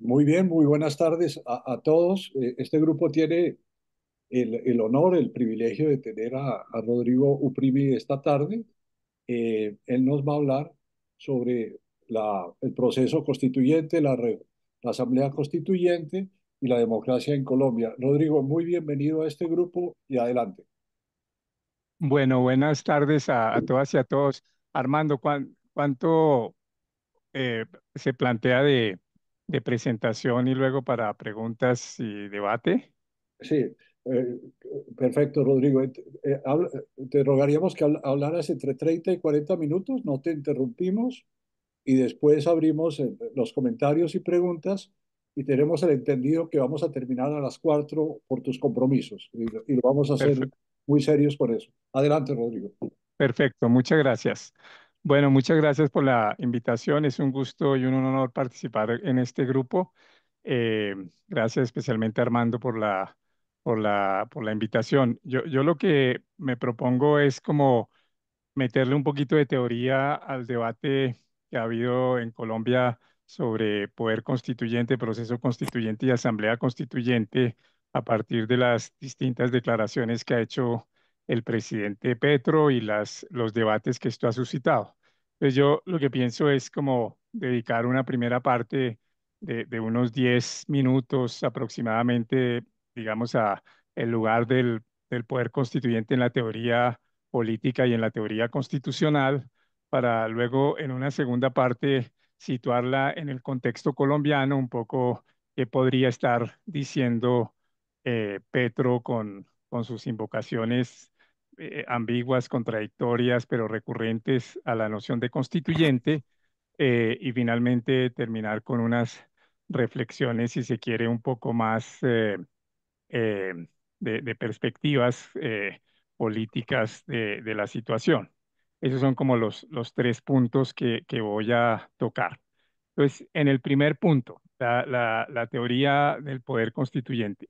Muy bien, muy buenas tardes a todos. Este grupo tiene el honor, el privilegio de tener a Rodrigo Uprimi esta tarde. Él nos va a hablar sobre el proceso constituyente, la Asamblea Constituyente y la democracia en Colombia. Rodrigo, muy bienvenido a este grupo y adelante. Bueno, buenas tardes a todas y a todos. Armando, ¿cuánto se plantea de presentación y luego para preguntas y debate? Sí, perfecto, Rodrigo. Te rogaríamos que hablaras entre 30 y 40 minutos, no te interrumpimos y después abrimos los comentarios y preguntas y tenemos el entendido que vamos a terminar a las 4 por tus compromisos y lo vamos a hacer Perfecto, muy serios por eso. Adelante, Rodrigo. perfecto, muchas gracias. Bueno, muchas gracias por la invitación. Es un gusto y un honor participar en este grupo. Gracias especialmente Armando por la invitación. Yo lo que me propongo es como meterle un poquito de teoría al debate que ha habido en Colombia sobre poder constituyente, proceso constituyente y asamblea constituyente a partir de las distintas declaraciones que ha hecho el presidente Petro y los debates que esto ha suscitado. Pues yo lo que pienso es como dedicar una primera parte de unos 10 minutos aproximadamente, digamos, a el lugar del poder constituyente en la teoría política y en la teoría constitucional, para luego en una segunda parte situarla en el contexto colombiano, un poco qué podría estar diciendo Petro con sus invocaciones ambiguas, contradictorias, pero recurrentes a la noción de constituyente, y finalmente terminar con unas reflexiones, si se quiere, un poco más eh, de perspectivas políticas de la situación. Esos son como los tres puntos que voy a tocar. Entonces, en el primer punto, la teoría del poder constituyente.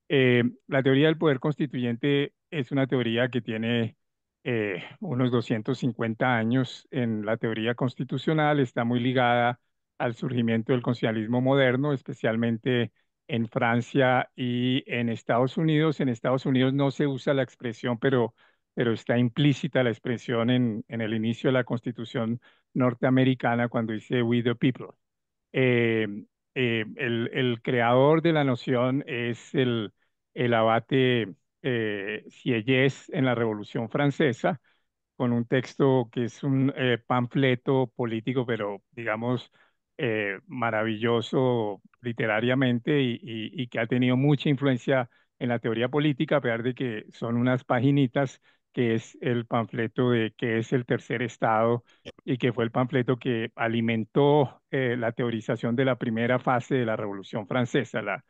La teoría del poder constituyente es una teoría que tiene unos 250 años en la teoría constitucional, está muy ligada al surgimiento del constitucionalismo moderno, especialmente en Francia y en Estados Unidos. En Estados Unidos no se usa la expresión, pero está implícita la expresión en el inicio de la Constitución norteamericana cuando dice "We the people". Eh, el creador de la noción es el abate Sieyès en la Revolución Francesa, con un texto que es un panfleto político, pero digamos maravilloso literariamente y que ha tenido mucha influencia en la teoría política, a pesar de que son unas paginitas, que es el panfleto de qué es el tercer estado y que fue el panfleto que alimentó la teorización de la primera fase de la Revolución Francesa, la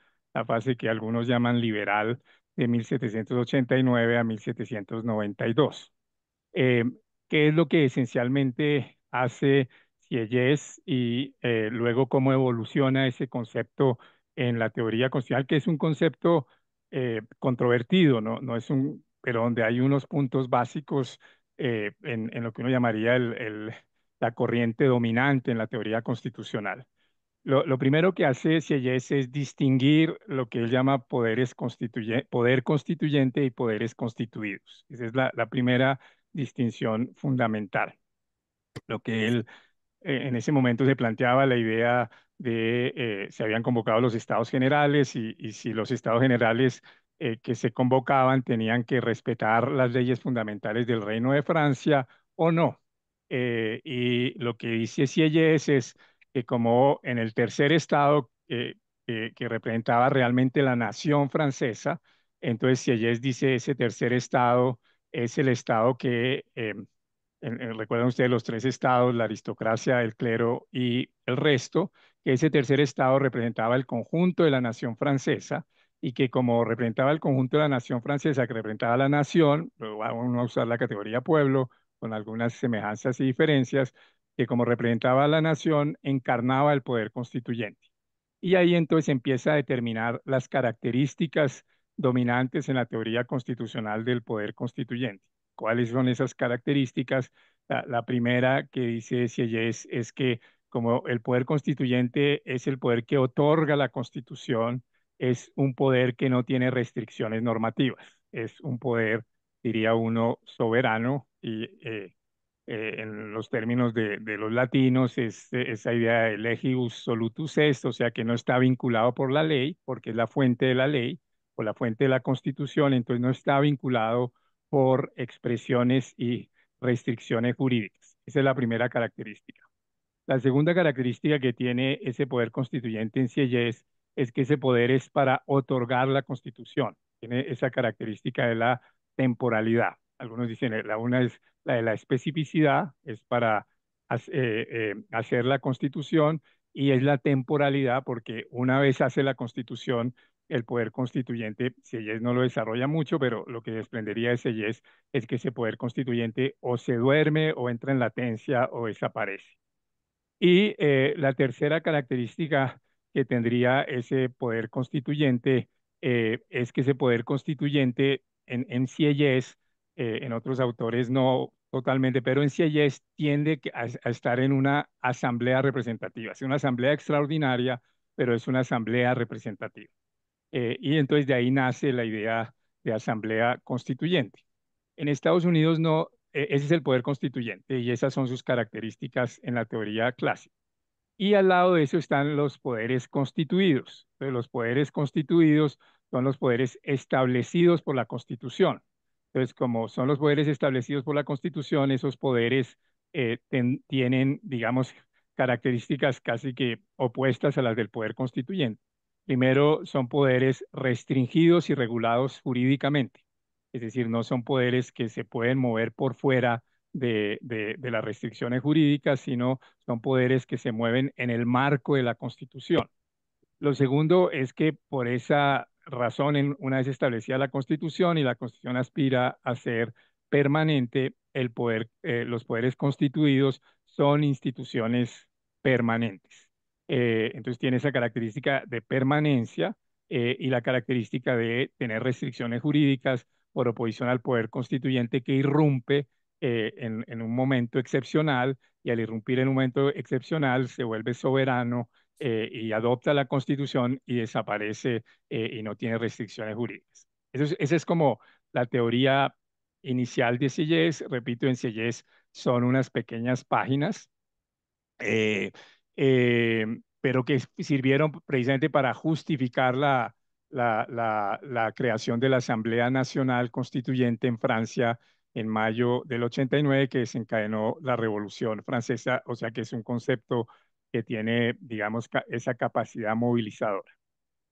fase que algunos llaman liberal de 1789 a 1792. Eh, ¿Qué es lo que esencialmente hace Sieyès y luego cómo evoluciona ese concepto en la teoría constitucional, que es un concepto controvertido, ¿no? No es pero donde hay unos puntos básicos en lo que uno llamaría la corriente dominante en la teoría constitucional? Lo primero que hace Sieyès es distinguir lo que él llama poder constituyente y poderes constituidos. Esa es la primera distinción fundamental. Lo que él en ese momento se planteaba la idea de se habían convocado los estados generales y si los estados generales que se convocaban tenían que respetar las leyes fundamentales del Reino de Francia o no. Y lo que dice Sieyès es que como en el tercer estado que representaba realmente la nación francesa, entonces Sieyès dice ese tercer estado es el estado que recuerdan ustedes los tres estados, la aristocracia, el clero y el resto, que ese tercer estado representaba el conjunto de la nación francesa y que como representaba el conjunto de la nación francesa, que representaba la nación, luego vamos a usar la categoría pueblo con algunas semejanzas y diferencias, que como representaba a la nación, encarnaba el poder constituyente. Y ahí entonces empieza a determinar las características dominantes en la teoría constitucional del poder constituyente. ¿Cuáles son esas características? La primera que dice Sieyès es que como el poder constituyente es el poder que otorga la Constitución, es un poder que no tiene restricciones normativas, es un poder, diría uno, soberano y en los términos de los latinos es esa idea de legibus solutus est, o sea que no está vinculado por la ley, porque es la fuente de la ley o la fuente de la Constitución, entonces no está vinculado por expresiones y restricciones jurídicas. Esa es la primera característica. La segunda característica que tiene ese poder constituyente en Sieyès es que ese poder es para otorgar la Constitución. Tiene esa característica de la temporalidad. Algunos dicen, la una es la de la especificidad, es para hacer la Constitución, y es la temporalidad, porque una vez hace la Constitución, el poder constituyente, Sieyès no lo desarrolla mucho, pero lo que desprendería de Sieyès es que ese poder constituyente o se duerme o entra en latencia o desaparece. Y la tercera característica que tendría ese poder constituyente es que ese poder constituyente en Sieyès, en otros autores no totalmente, pero en Sieyès tiende a estar en una asamblea representativa. Es una asamblea extraordinaria, pero es una asamblea representativa. Y entonces de ahí nace la idea de asamblea constituyente. En Estados Unidos no, ese es el poder constituyente y esas son sus características en la teoría clásica. Y al lado de eso están los poderes constituidos. Entonces, los poderes constituidos son los poderes establecidos por la Constitución. Entonces, como son los poderes establecidos por la Constitución, esos poderes tienen, digamos, características casi que opuestas a las del poder constituyente. Primero, son poderes restringidos y regulados jurídicamente. Es decir, no son poderes que se pueden mover por fuera de las restricciones jurídicas, sino son poderes que se mueven en el marco de la Constitución. Lo segundo es que por esa razón, una vez establecida la Constitución y la Constitución aspira a ser permanente, los poderes constituidos son instituciones permanentes. Entonces tiene esa característica de permanencia y la característica de tener restricciones jurídicas por oposición al poder constituyente que irrumpe en un momento excepcional, y al irrumpir en un momento excepcional se vuelve soberano y adopta la Constitución y desaparece y no tiene restricciones jurídicas. Esa es como la teoría inicial de Sieyès. Repito, en Sieyès son unas pequeñas páginas, eh, pero que sirvieron precisamente para justificar la creación de la Asamblea Nacional Constituyente en Francia en mayo del 89, que desencadenó la Revolución Francesa, o sea que es un concepto que tiene, digamos, esa capacidad movilizadora.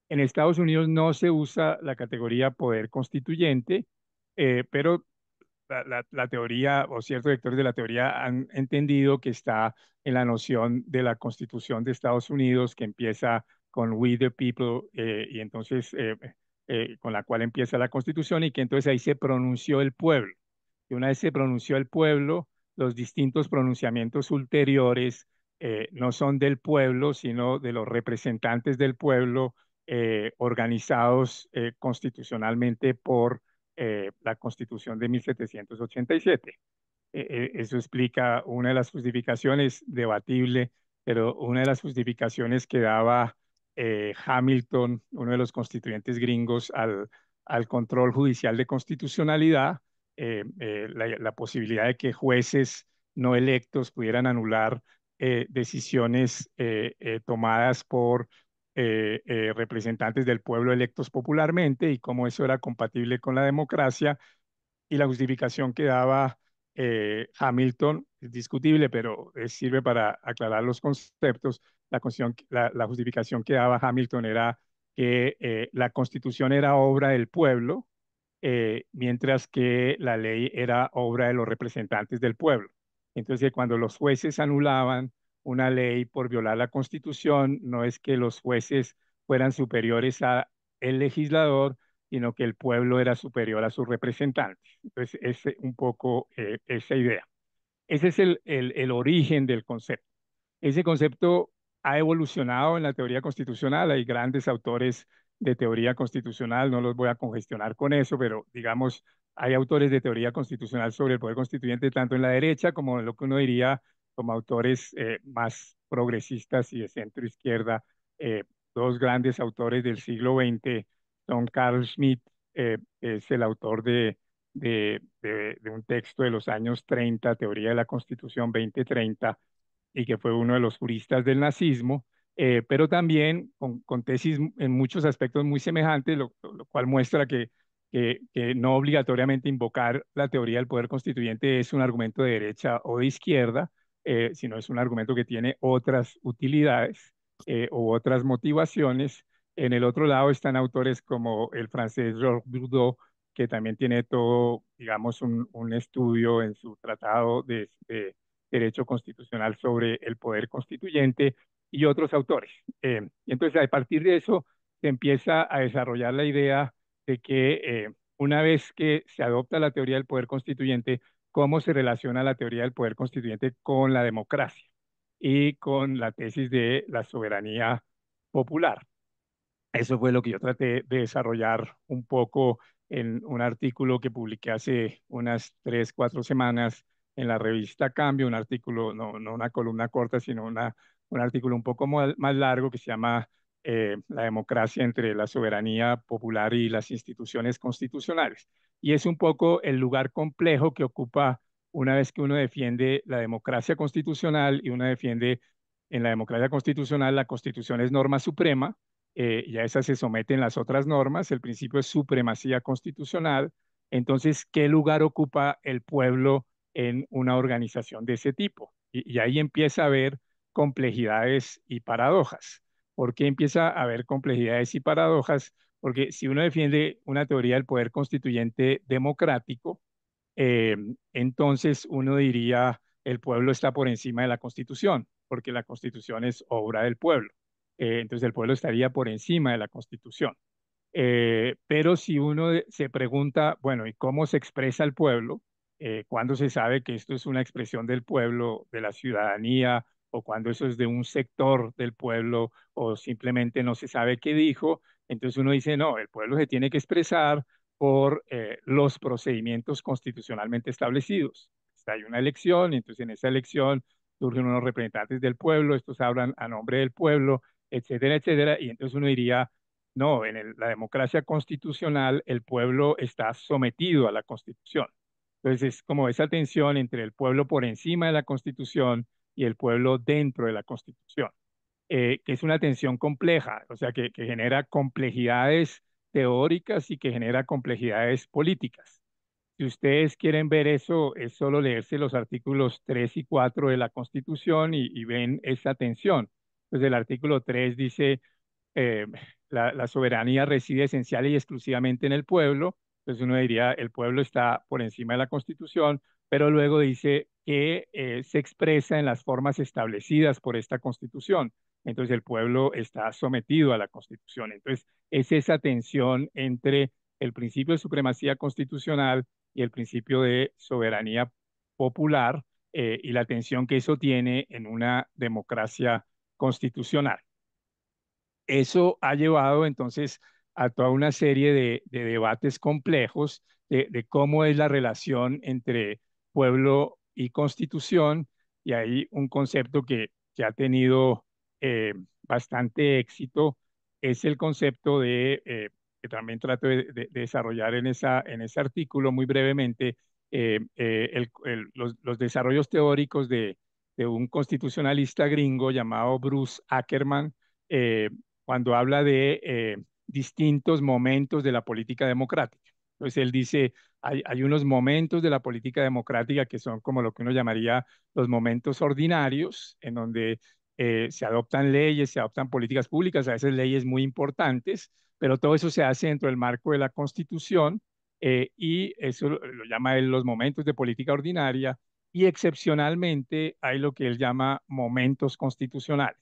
En Estados Unidos no se usa la categoría poder constituyente, pero la teoría o ciertos sectores de la teoría han entendido que está en la noción de la Constitución de Estados Unidos, que empieza con We the People, y entonces con la cual empieza la Constitución, y que entonces ahí se pronunció el pueblo. Y una vez se pronunció el pueblo, los distintos pronunciamientos ulteriores no son del pueblo, sino de los representantes del pueblo organizados constitucionalmente por la Constitución de 1787. Eso explica una de las justificaciones, debatible, pero una de las justificaciones que daba Hamilton, uno de los constituyentes gringos, al control judicial de constitucionalidad, la posibilidad de que jueces no electos pudieran anular decisiones tomadas por representantes del pueblo electos popularmente, y cómo eso era compatible con la democracia. Y la justificación que daba Hamilton es discutible, pero sirve para aclarar los conceptos. La justificación que daba Hamilton era que la Constitución era obra del pueblo, mientras que la ley era obra de los representantes del pueblo. Entonces, cuando los jueces anulaban una ley por violar la Constitución, no es que los jueces fueran superiores a el legislador, sino que el pueblo era superior a sus representantes. Entonces, es un poco esa idea. Ese es el origen del concepto. Ese concepto ha evolucionado en la teoría constitucional. Hay grandes autores de teoría constitucional, no los voy a congestionar con eso, pero digamos, hay autores de teoría constitucional sobre el poder constituyente tanto en la derecha como en lo que uno diría como autores más progresistas y de centro izquierda. Dos grandes autores del siglo XX son Carl Schmitt, que es el autor de un texto de los años 30, Teoría de la Constitución 2030, y que fue uno de los juristas del nazismo, pero también con tesis en muchos aspectos muy semejantes, lo cual muestra que no obligatoriamente invocar la teoría del poder constituyente es un argumento de derecha o de izquierda, sino es un argumento que tiene otras utilidades u otras motivaciones. En el otro lado están autores como el francés Georges Bourdieu, que también tiene todo, digamos, un estudio en su tratado de derecho constitucional sobre el poder constituyente y otros autores. Y entonces, a partir de eso, se empieza a desarrollar la idea de que una vez que se adopta la teoría del poder constituyente, cómo se relaciona la teoría del poder constituyente con la democracia y con la tesis de la soberanía popular. Eso fue lo que yo traté de desarrollar un poco en un artículo que publiqué hace unas 3, 4 semanas en la revista Cambio, un artículo, no una columna corta, sino un artículo un poco más largo que se llama La democracia entre la soberanía popular y las instituciones constitucionales. Y es un poco el lugar complejo que ocupa una vez que uno defiende la democracia constitucional y uno defiende en la democracia constitucional, la constitución es norma suprema y a esa se someten las otras normas, el principio es supremacía constitucional. Entonces, ¿qué lugar ocupa el pueblo en una organización de ese tipo? Y ahí empieza a haber complejidades y paradojas. ¿Por qué empieza a haber complejidades y paradojas? Porque si uno defiende una teoría del poder constituyente democrático, eh, entonces uno diría el pueblo está por encima de la Constitución, porque la Constitución es obra del pueblo. Entonces el pueblo estaría por encima de la Constitución. Pero si uno se pregunta, bueno, ¿y cómo se expresa el pueblo? ¿Cuándo se sabe que esto es una expresión del pueblo, de la ciudadanía, o cuando eso es de un sector del pueblo, o simplemente no se sabe qué dijo? Entonces uno dice, no, el pueblo se tiene que expresar por los procedimientos constitucionalmente establecidos. Hay una elección, y entonces en esa elección surgen unos representantes del pueblo, estos hablan a nombre del pueblo, etcétera, etcétera, y entonces uno diría, no, en la democracia constitucional el pueblo está sometido a la Constitución. Entonces es como esa tensión entre el pueblo por encima de la Constitución y el pueblo dentro de la Constitución, que es una tensión compleja, o sea, que genera complejidades teóricas y que genera complejidades políticas. Si ustedes quieren ver eso, es solo leerse los artículos 3 y 4 de la Constitución y ven esa tensión. Entonces el artículo 3 dice eh, la soberanía reside esencial y exclusivamente en el pueblo, entonces uno diría el pueblo está por encima de la Constitución, pero luego dice que se expresa en las formas establecidas por esta Constitución, entonces el pueblo está sometido a la Constitución. Entonces es esa tensión entre el principio de supremacía constitucional y el principio de soberanía popular y la tensión que eso tiene en una democracia constitucional. Eso ha llevado entonces a toda una serie de debates complejos de cómo es la relación entre pueblo y constitución, y hay un concepto que ha tenido bastante éxito, es el concepto que también trato de desarrollar en ese artículo muy brevemente, los desarrollos teóricos de un constitucionalista gringo llamado Bruce Ackerman, eh, cuando habla de distintos momentos de la política democrática. Entonces él dice, hay unos momentos de la política democrática que son como lo que uno llamaría los momentos ordinarios, en donde se adoptan leyes, se adoptan políticas públicas, a veces leyes muy importantes, pero todo eso se hace dentro del marco de la Constitución y eso lo llama él los momentos de política ordinaria y excepcionalmente hay lo que él llama momentos constitucionales,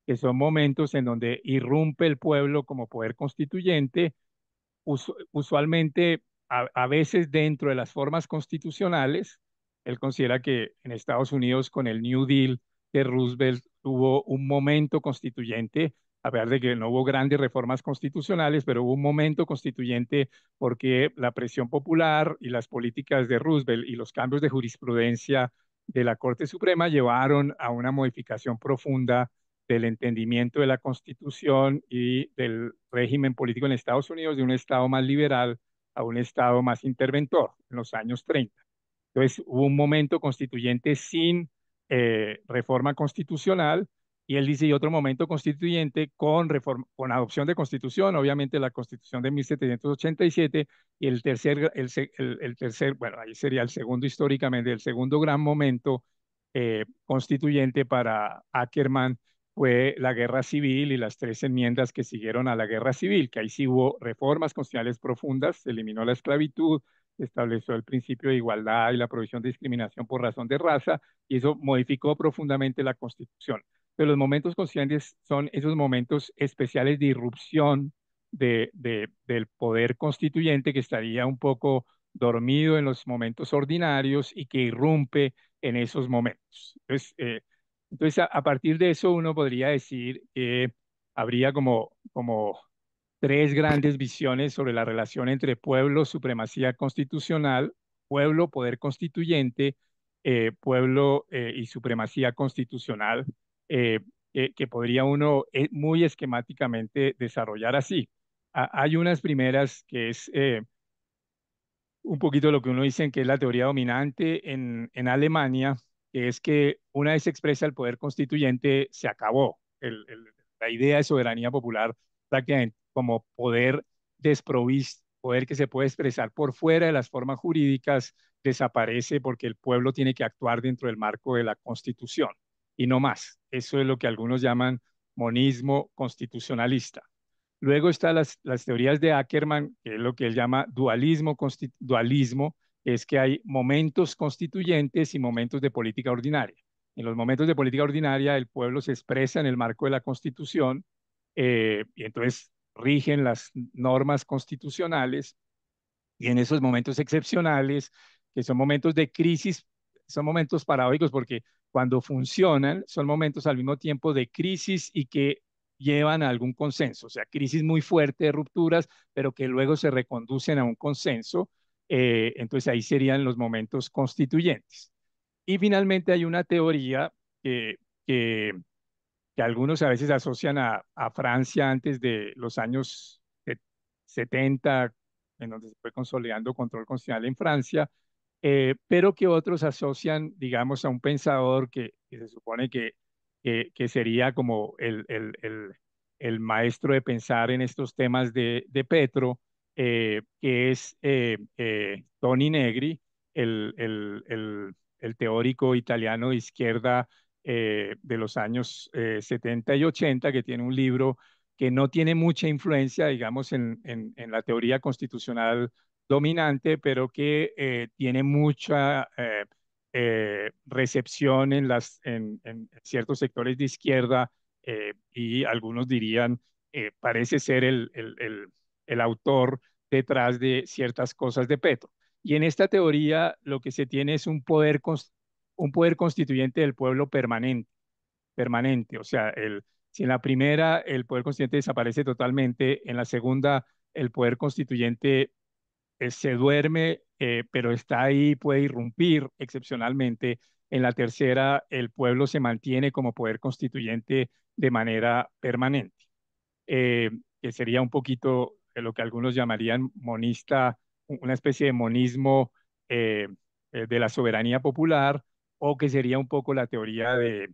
que son momentos en donde irrumpe el pueblo como poder constituyente, usualmente a veces dentro de las formas constitucionales. Él considera que en Estados Unidos con el New Deal de Roosevelt hubo un momento constituyente, a pesar de que no hubo grandes reformas constitucionales, pero hubo un momento constituyente porque la presión popular y las políticas de Roosevelt y los cambios de jurisprudencia de la Corte Suprema llevaron a una modificación profunda del entendimiento de la Constitución y del régimen político en Estados Unidos, de un Estado más liberal a un Estado más interventor en los años 30. Entonces hubo un momento constituyente sin reforma constitucional y él dice, y otro momento constituyente con, reforma, con adopción de constitución, obviamente la constitución de 1787 y el tercer, bueno, ahí sería el segundo históricamente, el segundo gran momento constituyente para Ackerman fue la guerra civil y las tres enmiendas que siguieron a la guerra civil, que ahí sí hubo reformas constitucionales profundas, se eliminó la esclavitud, estableció el principio de igualdad y la prohibición de discriminación por razón de raza, y eso modificó profundamente la Constitución. Pero los momentos constituyentes son esos momentos especiales de irrupción del poder constituyente que estaría un poco dormido en los momentos ordinarios y que irrumpe en esos momentos. Entonces a partir de eso uno podría decir que habría como tres grandes visiones sobre la relación entre pueblo, supremacía constitucional, pueblo, poder constituyente, pueblo y supremacía constitucional, eh, que podría uno muy esquemáticamente desarrollar así. Hay unas primeras que es un poquito lo que uno dice que es la teoría dominante en Alemania, que es que una vez se expresa el poder constituyente, se acabó. La idea de soberanía popular prácticamente como poder desprovisto, poder que se puede expresar por fuera de las formas jurídicas, desaparece porque el pueblo tiene que actuar dentro del marco de la Constitución y no más. Eso es lo que algunos llaman monismo constitucionalista. Luego están las teorías de Ackerman, que es lo que él llama dualismo, dualismo, es que hay momentos constituyentes y momentos de política ordinaria. En los momentos de política ordinaria, el pueblo se expresa en el marco de la Constitución y entonces rigen las normas constitucionales y en esos momentos excepcionales, que son momentos de crisis, son momentos paradójicos porque cuando funcionan son momentos al mismo tiempo de crisis y que llevan a algún consenso, o sea, crisis muy fuerte de rupturas, pero que luego se reconducen a un consenso. Entonces ahí serían los momentos constituyentes. Y finalmente hay una teoría que, que que algunos a veces asocian a Francia antes de los años 70, en donde se fue consolidando control constitucional en Francia, pero que otros asocian, digamos, a un pensador que se supone que sería como el maestro de pensar en estos temas de Petro, que es Toni Negri, el teórico italiano de izquierda de los años 70 y 80, que tiene un libro que no tiene mucha influencia, digamos, en la teoría constitucional dominante, pero que tiene mucha recepción en ciertos sectores de izquierda y algunos dirían, parece ser el autor detrás de ciertas cosas de Petro. Y en esta teoría lo que se tiene es un poder constituyente del pueblo permanente, permanente. O sea, si en la primera el poder constituyente desaparece totalmente, en la segunda el poder constituyente se duerme, pero está ahí, puede irrumpir excepcionalmente. En la tercera, el pueblo se mantiene como poder constituyente de manera permanente, eh, que sería un poquito lo que algunos llamarían monista, una especie de monismo eh, de la soberanía popular, o que sería un poco la teoría de,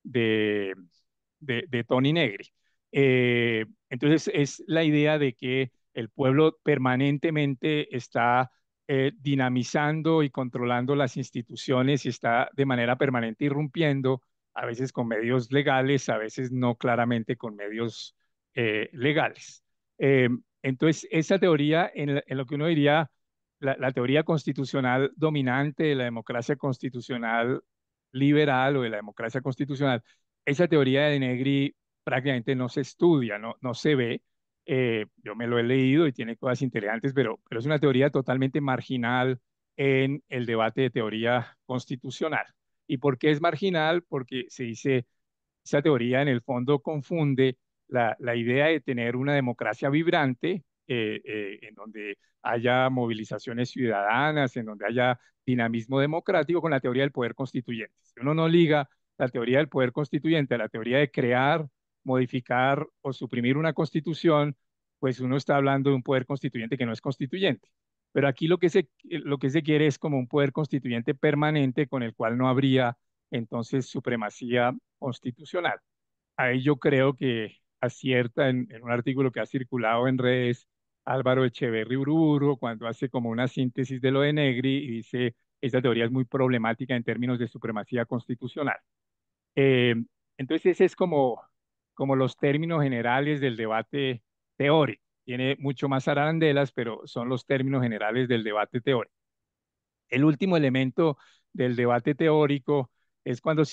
de Toni Negri. Entonces es la idea de que el pueblo permanentemente está dinamizando y controlando las instituciones y está de manera permanente irrumpiendo, a veces con medios legales, a veces no claramente con medios legales. Eh, entonces, esa teoría, en lo que uno diría la teoría constitucional dominante de la democracia constitucional liberal o de la democracia constitucional, esa teoría de Negri prácticamente no se estudia, no se ve. Yo me lo he leído y tiene cosas interesantes, pero es una teoría totalmente marginal en el debate de teoría constitucional. ¿Y por qué es marginal? Porque se dice, esa teoría en el fondo confunde la idea de tener una democracia vibrante en donde haya movilizaciones ciudadanas, en donde haya dinamismo democrático con la teoría del poder constituyente. Si uno no liga la teoría del poder constituyente a la teoría de crear, modificar o suprimir una constitución, pues uno está hablando de un poder constituyente que no es constituyente. Pero aquí lo que se quiere es como un poder constituyente permanente con el cual no habría entonces supremacía constitucional. Ahí yo creo que acierta en un artículo que ha circulado en redes Álvaro Echeverry Uruburu cuando hace como una síntesis de lo de Negri y dice, esta teoría es muy problemática en términos de supremacía constitucional. Eh, entonces ese es como los términos generales del debate teórico. Tiene mucho más arandelas, pero son los términos generales del debate teórico. El último elemento del debate teórico es cuando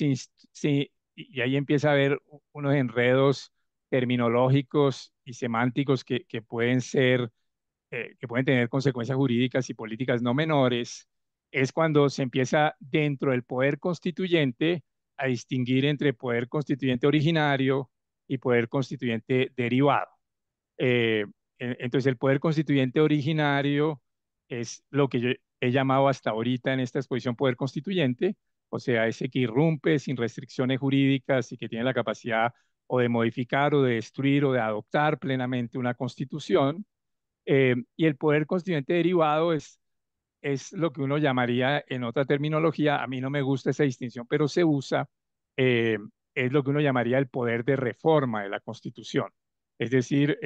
y ahí empieza a haber unos enredos terminológicos y semánticos que pueden ser, que pueden tener consecuencias jurídicas y políticas no menores, es cuando se empieza dentro del poder constituyente a distinguir entre poder constituyente originario y poder constituyente derivado. Eh, entonces, el poder constituyente originario es lo que yo he llamado hasta ahorita en esta exposición poder constituyente, o sea, ese que irrumpe sin restricciones jurídicas y que tiene la capacidad o de modificar o de destruir o de adoptar plenamente una constitución. Y el poder constituyente derivado es lo que uno llamaría en otra terminología, a mí no me gusta esa distinción, pero se usa, eh, es lo que uno llamaría el poder de reforma de la Constitución. Es decir,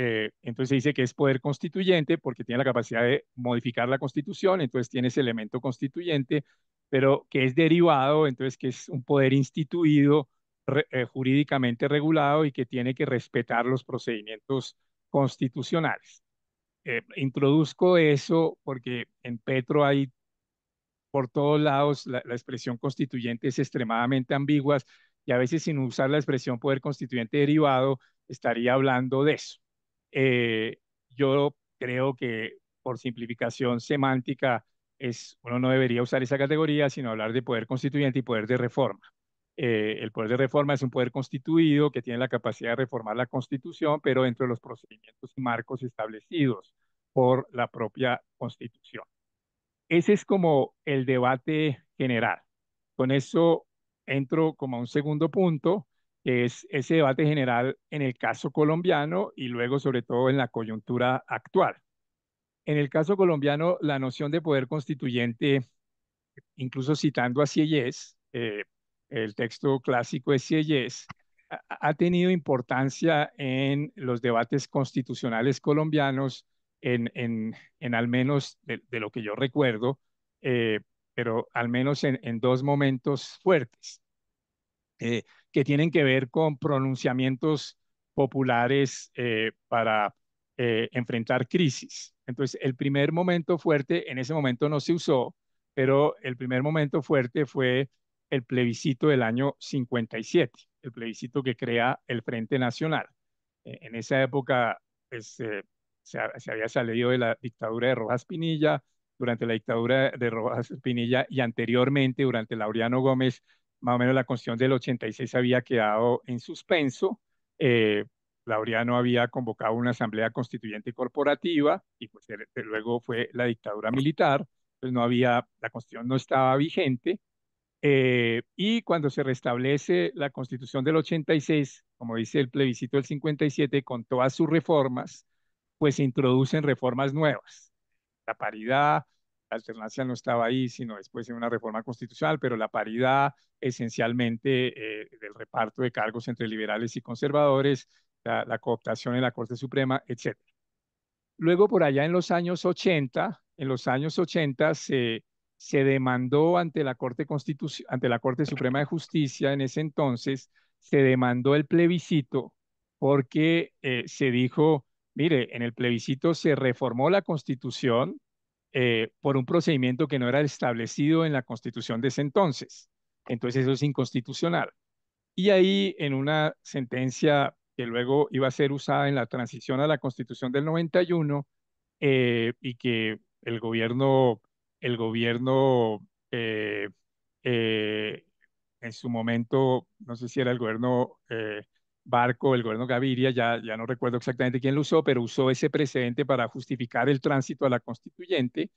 entonces se dice que es poder constituyente porque tiene la capacidad de modificar la Constitución, entonces tiene ese elemento constituyente, pero que es derivado, entonces que es un poder instituido, jurídicamente regulado y que tiene que respetar los procedimientos constitucionales. Introduzco eso porque en Petro hay por todos lados, la expresión constituyente es extremadamente ambigua y a veces sin usar la expresión poder constituyente derivado estaría hablando de eso. Eh, yo creo que por simplificación semántica uno no debería usar esa categoría, sino hablar de poder constituyente y poder de reforma. El poder de reforma es un poder constituido que tiene la capacidad de reformar la Constitución, pero dentro de los procedimientos y marcos establecidos por la propia Constitución. Ese es como el debate general. Con eso entro como a un segundo punto, que es ese debate general en el caso colombiano y luego sobre todo en la coyuntura actual. En el caso colombiano, la noción de poder constituyente, incluso citando a Sieyès, el texto clásico de Sieyès, ha tenido importancia en los debates constitucionales colombianos en al menos de lo que yo recuerdo, eh, pero al menos en dos momentos fuertes que tienen que ver con pronunciamientos populares para enfrentar crisis. Entonces, el primer momento fuerte, en ese momento no se usó, pero el primer momento fuerte fue el plebiscito del año 57, el plebiscito que crea el Frente Nacional. En esa época, pues, se había salido de la dictadura de Rojas Pinilla, durante la dictadura de Rojas Pinilla y anteriormente, durante Laureano Gómez, más o menos la Constitución del 86 había quedado en suspenso. Eh, Laureano había convocado una asamblea constituyente corporativa y pues luego fue la dictadura militar, pues no había, la Constitución no estaba vigente. Y cuando se restablece la Constitución del 86, como dice el plebiscito del 57, con todas sus reformas, pues se introducen reformas nuevas. La paridad, la alternancia no estaba ahí, sino después en una reforma constitucional, pero la paridad esencialmente del reparto de cargos entre liberales y conservadores, la cooptación en la Corte Suprema, etcétera. Luego, por allá en los años 80 se demandó ante la ante la Corte Suprema de Justicia en ese entonces, se demandó el plebiscito porque se dijo, mire, en el plebiscito se reformó la Constitución por un procedimiento que no era establecido en la Constitución de ese entonces. Entonces eso es inconstitucional. Y ahí, en una sentencia que luego iba a ser usada en la transición a la Constitución del 91, y que el gobierno eh, en su momento, no sé si era el gobierno Barco, el gobierno Gaviria, ya no recuerdo exactamente quién lo usó, pero usó ese precedente para justificar el tránsito a la constituyente.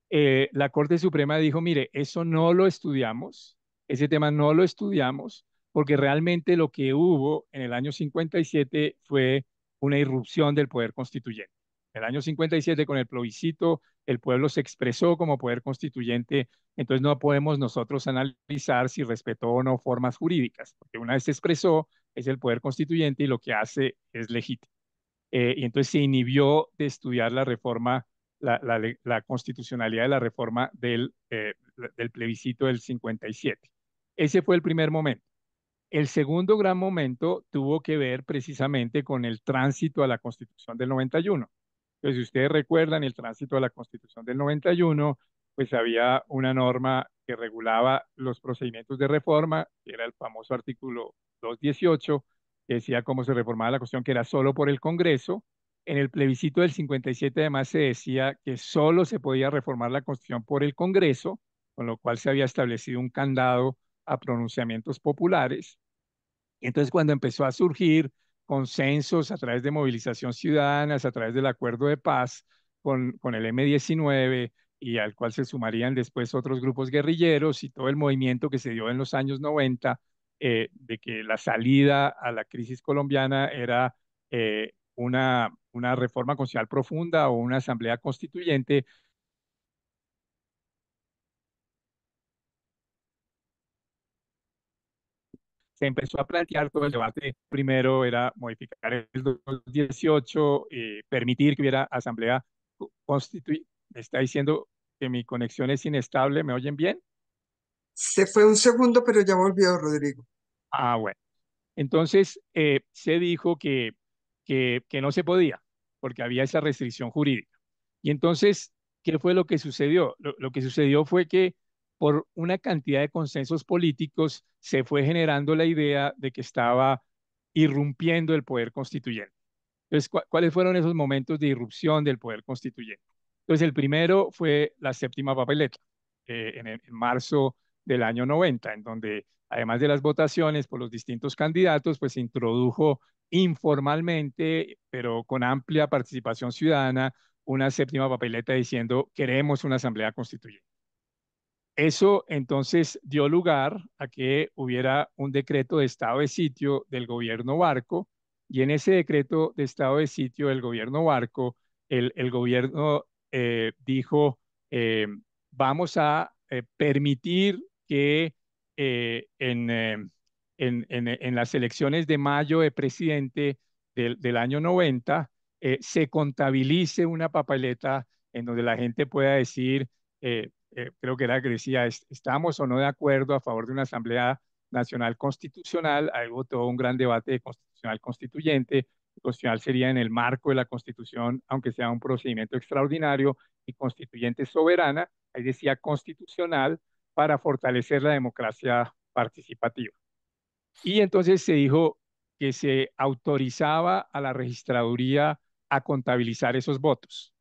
La Corte Suprema dijo, mire, eso no lo estudiamos, ese tema no lo estudiamos, porque realmente lo que hubo en el año 57 fue una irrupción del poder constituyente. En el año 57, con el plebiscito, el pueblo se expresó como poder constituyente, entonces no podemos nosotros analizar si respetó o no formas jurídicas, porque una vez se expresó, es el poder constituyente y lo que hace es legítimo. Y entonces se inhibió de estudiar la reforma, la constitucionalidad de la reforma del plebiscito del 57. Ese fue el primer momento. El segundo gran momento tuvo que ver precisamente con el tránsito a la Constitución del 91. Entonces, si ustedes recuerdan el tránsito a la Constitución del 91, pues había una norma que regulaba los procedimientos de reforma, que era el famoso artículo 218, que decía cómo se reformaba la Constitución, que era solo por el Congreso. En el plebiscito del 57 además se decía que solo se podía reformar la Constitución por el Congreso, con lo cual se había establecido un candado a pronunciamientos populares. Y entonces cuando empezó a surgir consensos a través de movilización ciudadanas, a través del acuerdo de paz con el M-19 y al cual se sumarían después otros grupos guerrilleros y todo el movimiento que se dio en los años 90 de que la salida a la crisis colombiana era una reforma constitucional profunda o una asamblea constituyente, se empezó a plantear todo el debate. Primero era modificar el 218, permitir que hubiera asamblea constituyente. Me está diciendo que mi conexión es inestable, ¿me oyen bien? Se fue un segundo, pero ya volvió, Rodrigo. Ah, bueno. Entonces, se dijo que no se podía, porque había esa restricción jurídica. Y entonces, ¿qué fue lo que sucedió? Lo que sucedió fue que por una cantidad de consensos políticos se fue generando la idea de que estaba irrumpiendo el poder constituyente. Entonces, ¿cuáles fueron esos momentos de irrupción del poder constituyente? Entonces, el primero fue la séptima papeleta, en marzo del año 90, en donde además de las votaciones por los distintos candidatos, pues se introdujo informalmente, pero con amplia participación ciudadana, una séptima papeleta diciendo queremos una asamblea constituyente. Eso entonces dio lugar a que hubiera un decreto de estado de sitio del gobierno Barco y en ese decreto de estado de sitio del gobierno Barco, el gobierno dijo, vamos a permitir que en las elecciones de mayo de presidente del año 90 se contabilice una papeleta en donde la gente pueda decir creo que era que decía, ¿estamos o no de acuerdo a favor de una Asamblea Nacional Constitucional? Ahí todo un gran debate de constitucional constituyente. Constitucional sería en el marco de la Constitución, aunque sea un procedimiento extraordinario, y constituyente soberana, ahí decía constitucional para fortalecer la democracia participativa. Y entonces se dijo que se autorizaba a la registraduría a contabilizar esos votos.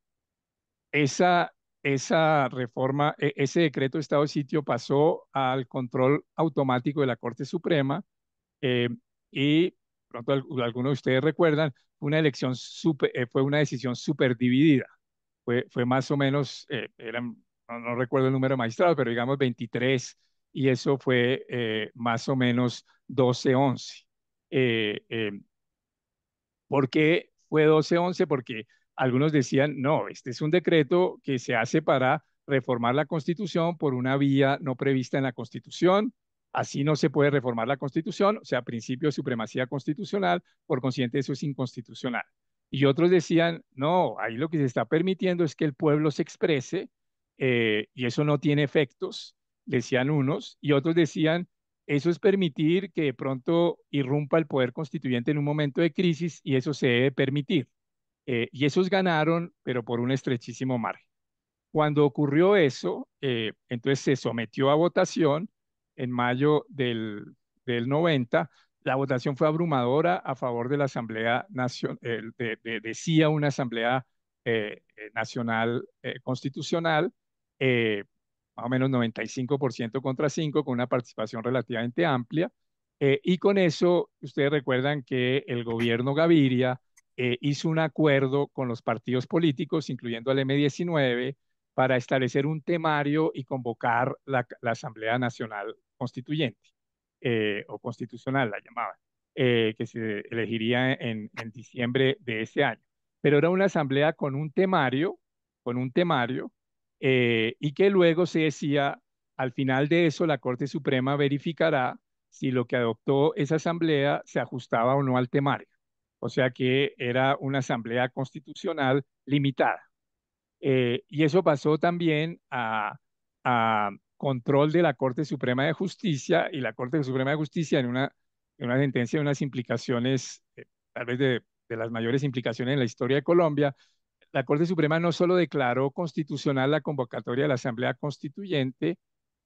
Esa, esa reforma, ese decreto de estado de sitio pasó al control automático de la Corte Suprema eh, y pronto algunos de ustedes recuerdan, fue una decisión súper dividida. Fue más o menos, no recuerdo el número de magistrados, pero digamos 23 y eso fue más o menos 12-11. Eh, eh, ¿Por qué fue 12-11? Porque algunos decían, no, este es un decreto que se hace para reformar la Constitución por una vía no prevista en la Constitución. Así no se puede reformar la Constitución, o sea, principio de supremacía constitucional, por consiguiente eso es inconstitucional. Y otros decían, no, ahí lo que se está permitiendo es que el pueblo se exprese y eso no tiene efectos, decían unos, y otros decían, eso es permitir que de pronto irrumpa el poder constituyente en un momento de crisis y eso se debe permitir. Y esos ganaron, pero por un estrechísimo margen. Cuando ocurrió eso, entonces se sometió a votación en mayo del 90. La votación fue abrumadora a favor de la Asamblea Nacional, decía una Asamblea Nacional Constitucional, eh, más o menos 95% contra 5, con una participación relativamente amplia. Y con eso, ustedes recuerdan que el gobierno Gaviria hizo un acuerdo con los partidos políticos, incluyendo al M-19, para establecer un temario y convocar la Asamblea Nacional Constituyente, o constitucional la llamaban, que se elegiría en diciembre de ese año. Pero era una asamblea con un temario, y que luego se decía, al final de eso, la Corte Suprema verificará si lo que adoptó esa asamblea se ajustaba o no al temario. O sea que era una asamblea constitucional limitada. Y eso pasó también a control de la Corte Suprema de Justicia, y la Corte Suprema de Justicia en una sentencia de unas implicaciones, tal vez de las mayores implicaciones en la historia de Colombia. La Corte Suprema no solo declaró constitucional la convocatoria de la Asamblea Constituyente,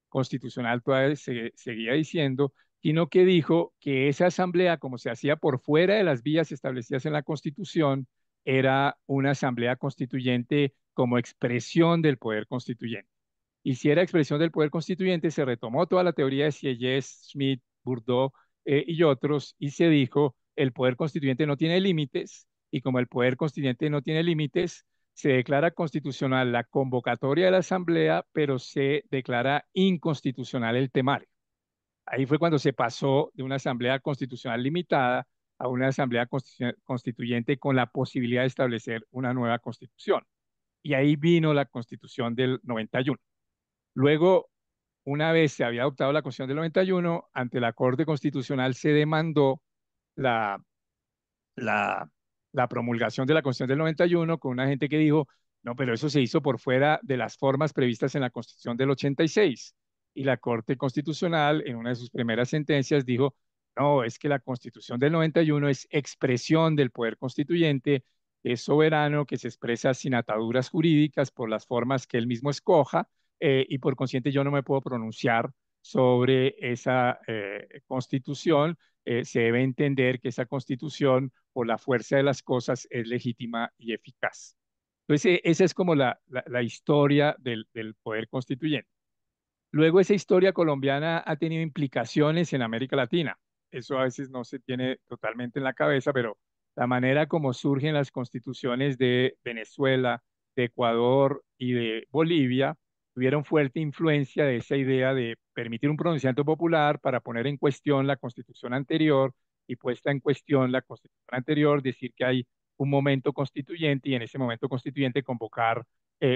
constitucional todavía seguía diciendo, sino que dijo que esa asamblea, como se hacía por fuera de las vías establecidas en la Constitución, era una asamblea constituyente como expresión del poder constituyente. Y si era expresión del poder constituyente, se retomó toda la teoría de Sieyès, Schmitt, Bourdieu, y otros, y se dijo, el poder constituyente no tiene límites, y como el poder constituyente no tiene límites, se declara constitucional la convocatoria de la Asamblea, pero se declara inconstitucional el temario. Ahí fue cuando se pasó de una Asamblea Constitucional limitada a una Asamblea Constituyente con la posibilidad de establecer una nueva constitución. Y ahí vino la Constitución del 91. Luego, una vez se había adoptado la Constitución del 91, ante la Corte Constitucional se demandó la la, la promulgación de la Constitución del 91 con una gente que dijo, no, pero eso se hizo por fuera de las formas previstas en la Constitución del 86. Y la Corte Constitucional, en una de sus primeras sentencias, dijo, no, es que la Constitución del 91 es expresión del poder constituyente, es soberano, que se expresa sin ataduras jurídicas por las formas que él mismo escoja, y por consiguiente yo no me puedo pronunciar sobre esa constitución. Se debe entender que esa constitución, por la fuerza de las cosas, es legítima y eficaz. Entonces, esa es como la historia del poder constituyente. Luego, esa historia colombiana ha tenido implicaciones en América Latina. Eso a veces no se tiene totalmente en la cabeza, pero la manera como surgen las constituciones de Venezuela, de Ecuador y de Bolivia tuvieron fuerte influencia de esa idea de permitir un pronunciamiento popular para poner en cuestión la constitución anterior, y puesta en cuestión la constitución anterior, decir que hay un momento constituyente y en ese momento constituyente convocar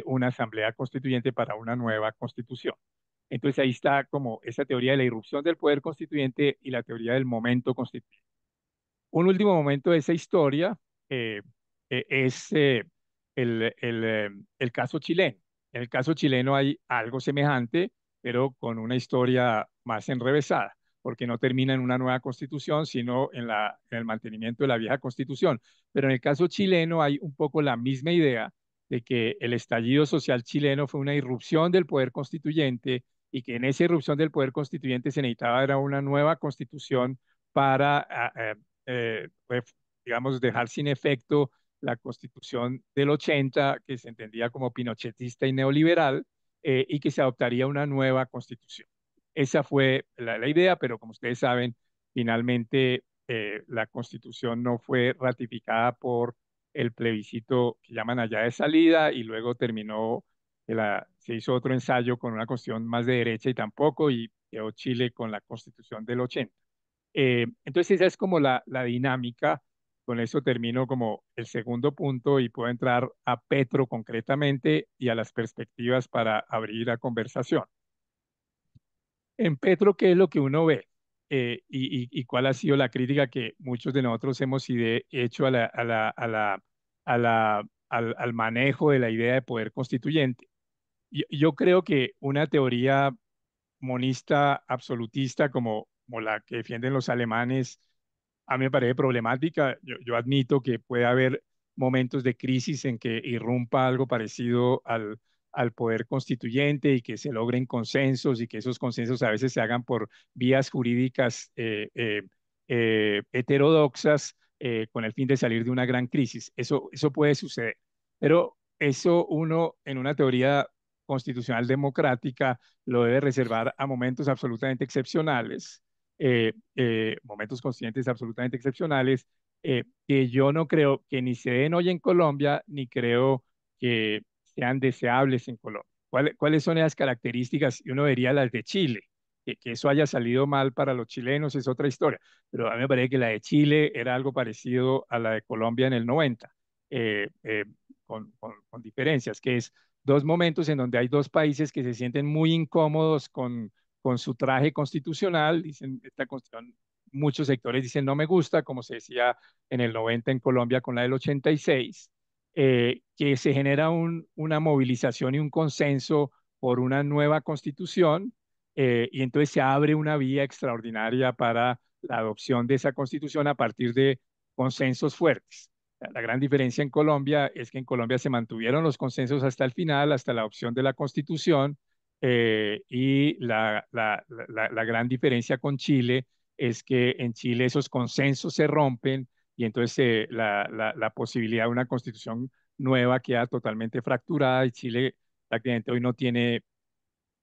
una asamblea constituyente para una nueva constitución. Entonces ahí está como esa teoría de la irrupción del poder constituyente y la teoría del momento constituyente. Un último momento de esa historia es el caso chileno. En el caso chileno hay algo semejante, pero con una historia más enrevesada, porque no termina en una nueva constitución, sino en el mantenimiento de la vieja constitución. Pero en el caso chileno hay un poco la misma idea de que el estallido social chileno fue una irrupción del poder constituyente, y que en esa irrupción del poder constituyente se necesitaba era una nueva constitución para digamos, dejar sin efecto la Constitución del 80, que se entendía como pinochetista y neoliberal, y que se adoptaría una nueva Constitución. Esa fue la idea, pero como ustedes saben, finalmente la Constitución no fue ratificada por el plebiscito que llaman allá de salida, y luego terminó, se hizo otro ensayo con una Constitución más de derecha y tampoco, y quedó Chile con la Constitución del 80. Entonces esa es como la dinámica. Con eso termino como el segundo punto y puedo entrar a Petro concretamente y a las perspectivas para abrir la conversación. En Petro, ¿qué es lo que uno ve? Y cuál ha sido la crítica que muchos de nosotros hemos hecho al manejo de la idea de poder constituyente? Yo creo que una teoría monista absolutista como la que defienden los alemanes, a mí me parece problemática. Yo admito que puede haber momentos de crisis en que irrumpa algo parecido al poder constituyente y que se logren consensos, y que esos consensos a veces se hagan por vías jurídicas heterodoxas, con el fin de salir de una gran crisis. Eso puede suceder. Pero eso uno en una teoría constitucional democrática lo debe reservar a momentos absolutamente excepcionales, momentos constituyentes absolutamente excepcionales, que yo no creo que ni se den hoy en Colombia, ni creo que sean deseables en Colombia. ¿Cuáles son esas características? Y uno vería las de Chile. Que eso haya salido mal para los chilenos es otra historia, pero a mí me parece que la de Chile era algo parecido a la de Colombia en el 90, eh, eh, con diferencias, que es dos momentos en donde hay dos países que se sienten muy incómodos con su traje constitucional. Dicen, esta constitución, muchos sectores dicen no me gusta, como se decía en el 90 en Colombia con la del 86, que se genera una movilización y un consenso por una nueva constitución, y entonces se abre una vía extraordinaria para la adopción de esa constitución a partir de consensos fuertes. La gran diferencia en Colombia es que en Colombia se mantuvieron los consensos hasta el final, hasta la adopción de la constitución, y la gran diferencia con Chile es que en Chile esos consensos se rompen y entonces la posibilidad de una constitución nueva queda totalmente fracturada y Chile prácticamente hoy no tiene,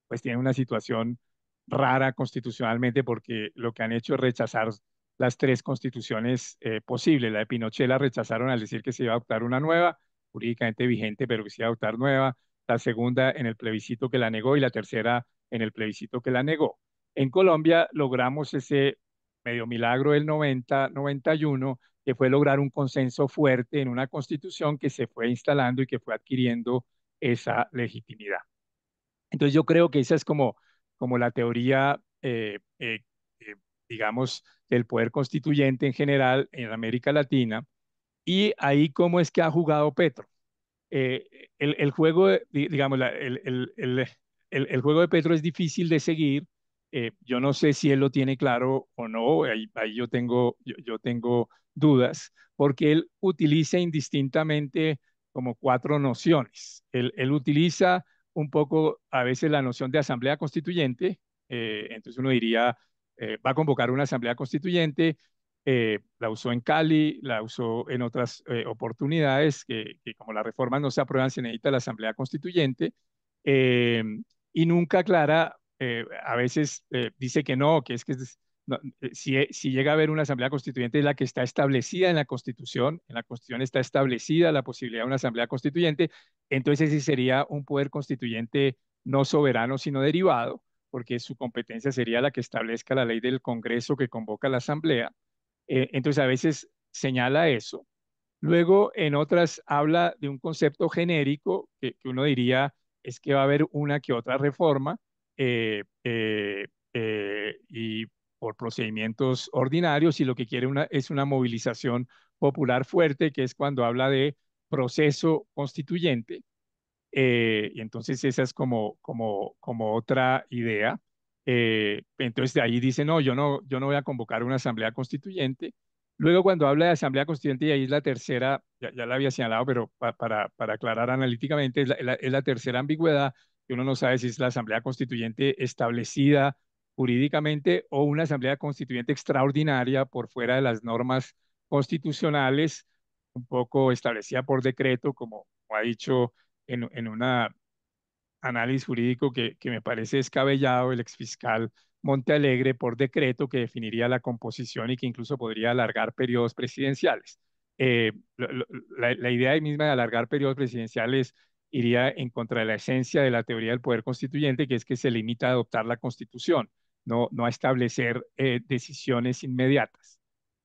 pues tiene una situación rara constitucionalmente porque lo que han hecho es rechazar las tres constituciones posibles. La de Pinochet la rechazaron al decir que se iba a adoptar una nueva, jurídicamente vigente, pero que se iba a adoptar nueva. La segunda en el plebiscito que la negó y la tercera en el plebiscito que la negó. En Colombia logramos ese medio milagro del 90-91, que fue lograr un consenso fuerte en una constitución que se fue instalando y que fue adquiriendo esa legitimidad. Entonces yo creo que esa es como la teoría, digamos, del poder constituyente en general en América Latina. Y ahí cómo es que ha jugado Petro. El juego, digamos, el juego de Petro es difícil de seguir. Yo no sé si él lo tiene claro o no, ahí yo tengo dudas, porque él utiliza indistintamente como cuatro nociones. Él utiliza un poco a veces la noción de asamblea constituyente, entonces uno diría, va a convocar una asamblea constituyente, la usó en Cali, la usó en otras oportunidades, que como las reformas no se aprueban, se necesita la Asamblea Constituyente, eh, y nunca aclara, a veces dice que no, que es que no, si llega a haber una Asamblea Constituyente es la que está establecida en la Constitución está establecida la posibilidad de una Asamblea Constituyente, entonces sí sería un poder constituyente no soberano, sino derivado, porque su competencia sería la que establezca la ley del Congreso que convoca la Asamblea. Entonces a veces señala eso. Luego en otras habla de un concepto genérico que uno diría es que va a haber una que otra reforma, y por procedimientos ordinarios y lo que quiere es una movilización popular fuerte, que es cuando habla de proceso constituyente. Y entonces esa es como otra idea. Entonces de ahí dice, no, yo no voy a convocar una asamblea constituyente. Luego cuando habla de asamblea constituyente, y ahí es la tercera, ya la había señalado, pero para aclarar analíticamente, es la tercera ambigüedad, que uno no sabe si es la asamblea constituyente establecida jurídicamente o una asamblea constituyente extraordinaria por fuera de las normas constitucionales, un poco establecida por decreto, como ha dicho en un análisis jurídico que me parece descabellado, el exfiscal Montealegre por decreto que definiría la composición y que incluso podría alargar periodos presidenciales. La idea misma de alargar periodos presidenciales iría en contra de la esencia de la teoría del poder constituyente, que es que se limita a adoptar la constitución, no a establecer decisiones inmediatas.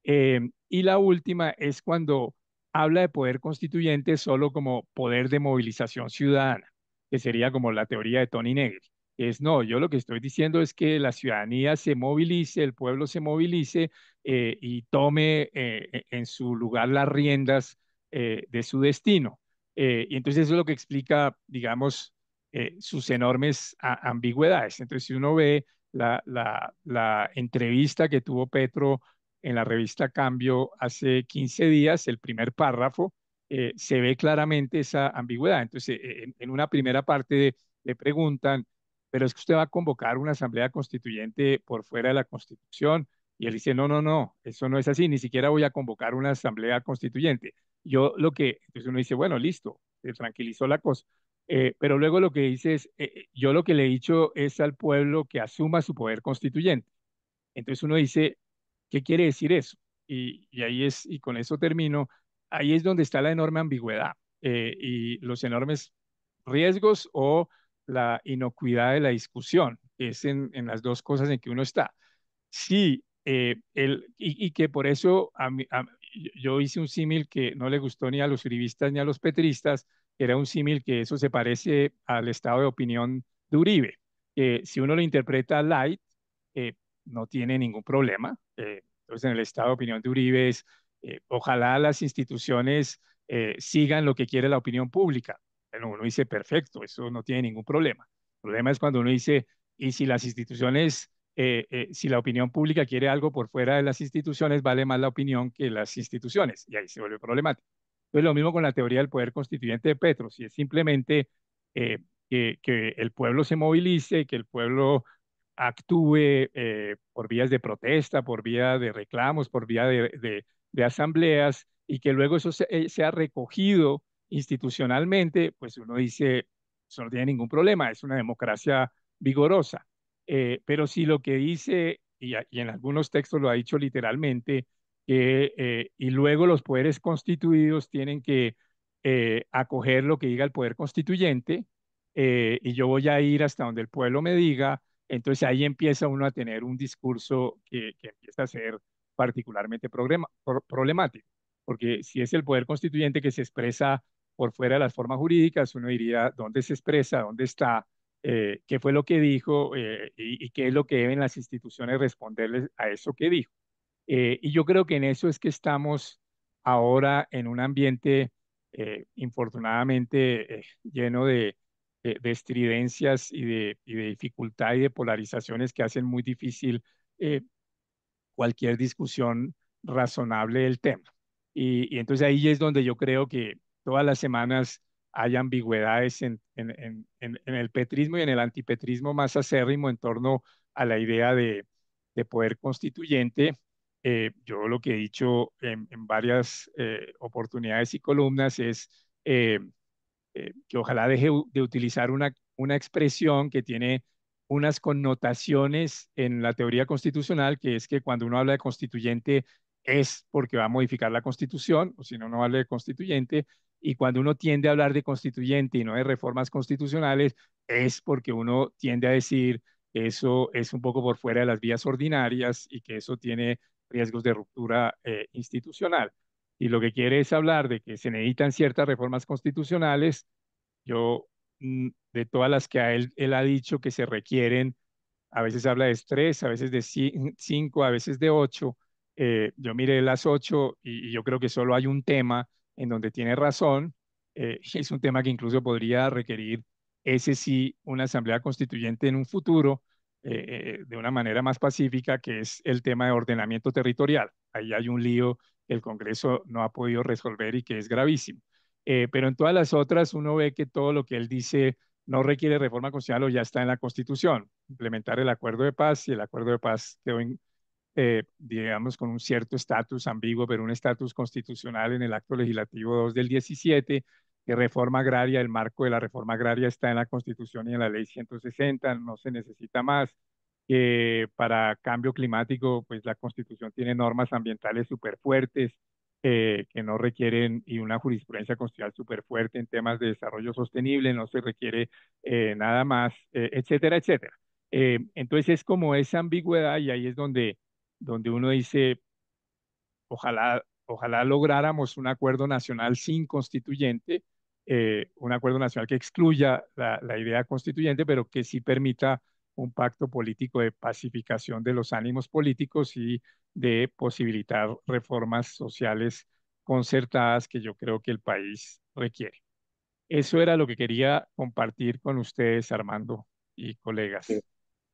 Y la última es cuando habla de poder constituyente solo como poder de movilización ciudadana, que sería como la teoría de Tony Negri. Es no, yo lo que estoy diciendo es que la ciudadanía se movilice, el pueblo se movilice, y tome en su lugar las riendas de su destino. Y entonces eso es lo que explica, digamos, sus enormes ambigüedades. Entonces, si uno ve la entrevista que tuvo Petro en la revista Cambio hace 15 días, el primer párrafo, se ve claramente esa ambigüedad. Entonces, en una primera parte le preguntan, pero es que usted va a convocar una asamblea constituyente por fuera de la Constitución. Y él dice, no, no, no, eso no es así, ni siquiera voy a convocar una asamblea constituyente. Entonces uno dice, bueno, listo, se tranquilizó la cosa. Pero luego lo que dice es, yo lo que le he dicho es al pueblo que asuma su poder constituyente. Entonces uno dice, ¿qué quiere decir eso? Y ahí es, y con eso termino, ahí es donde está la enorme ambigüedad y los enormes riesgos o la inocuidad de la discusión, que es en las dos cosas en que uno está. Sí, y que por eso yo hice un símil que no le gustó ni a los uribistas ni a los petristas, que era un símil que eso se parece al estado de opinión de Uribe, que si uno lo interpreta light, eh, no tiene ningún problema. Entonces, en el estado de opinión de Uribe es, ojalá las instituciones sigan lo que quiere la opinión pública. Bueno, uno dice, perfecto, eso no tiene ningún problema. El problema es cuando uno dice, y si las instituciones si la opinión pública quiere algo por fuera de las instituciones, vale más la opinión que las instituciones, y ahí se vuelve problemático. Entonces, lo mismo con la teoría del poder constituyente de Petro, si es simplemente eh, que el pueblo se movilice, que el pueblo actúe por vías de protesta, por vía de reclamos, por vía de asambleas, y que luego eso sea recogido institucionalmente, pues uno dice, eso no tiene ningún problema, es una democracia vigorosa. Pero si lo que dice, y en algunos textos lo ha dicho literalmente, que, y luego los poderes constituidos tienen que acoger lo que diga el poder constituyente, y yo voy a ir hasta donde el pueblo me diga, entonces ahí empieza uno a tener un discurso que empieza a ser particularmente problemático, porque si es el poder constituyente que se expresa por fuera de las formas jurídicas, uno diría, ¿dónde se expresa? ¿Dónde está? ¿Qué fue lo que dijo y qué es lo que deben las instituciones responderles a eso que dijo? Y yo creo que en eso es que estamos ahora en un ambiente infortunadamente lleno de estridencias y de dificultad y de polarizaciones que hacen muy difícil eh, cualquier discusión razonable del tema. Y entonces ahí es donde yo creo que todas las semanas hay ambigüedades en el petrismo y en el antipetrismo más acérrimo en torno a la idea de poder constituyente. Yo lo que he dicho en varias oportunidades y columnas es que ojalá deje de utilizar una expresión que tiene unas connotaciones en la teoría constitucional, que es que cuando uno habla de constituyente es porque va a modificar la constitución, o si no, no habla de constituyente, y cuando uno tiende a hablar de constituyente y no de reformas constitucionales, es porque uno tiende a decir que eso es un poco por fuera de las vías ordinarias y que eso tiene riesgos de ruptura institucional. Y lo que quiere es hablar de que se necesitan ciertas reformas constitucionales. Yo, de todas las que él ha dicho que se requieren, a veces habla de tres, a veces de cinco, a veces de ocho. Yo miré las ocho y yo creo que solo hay un tema en donde tiene razón. Es un tema que incluso podría requerir, ese sí, una asamblea constituyente en un futuro, de una manera más pacífica, que es el tema de ordenamiento territorial. Ahí hay un lío que el Congreso no ha podido resolver y que es gravísimo. Pero en todas las otras uno ve que todo lo que él dice no requiere reforma constitucional o ya está en la Constitución. Implementar el acuerdo de paz y el acuerdo de paz quedó, digamos, con un cierto estatus ambiguo, pero un estatus constitucional en el acto legislativo 2 del 17, que reforma agraria, el marco de la reforma agraria está en la Constitución y en la ley 160, no se necesita más. Que para cambio climático, pues la Constitución tiene normas ambientales súper fuertes que no requieren, y una jurisprudencia constitucional súper fuerte en temas de desarrollo sostenible, no se requiere nada más, etcétera, etcétera. Entonces es como esa ambigüedad y ahí es donde uno dice, ojalá lográramos un acuerdo nacional sin constituyente, un acuerdo nacional que excluya la idea constituyente, pero que sí permita un pacto político de pacificación de los ánimos políticos y de posibilitar reformas sociales concertadas que yo creo que el país requiere. Eso era lo que quería compartir con ustedes, Armando y Eh, colegas.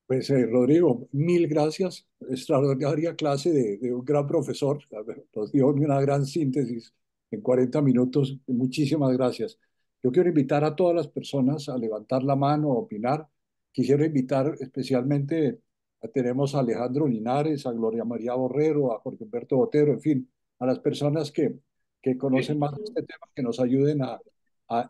Pues Rodrigo, mil gracias. Extraordinaria clase de un gran profesor. Nos dio una gran síntesis en 40 minutos. Muchísimas gracias. Yo quiero invitar a todas las personas a levantar la mano, a opinar. Quisiera invitar especialmente, tenemos a Alejandro Linares, a Gloria María Borrero, a Jorge Humberto Botero, en fin, a las personas que conocen más de este tema, que nos ayuden a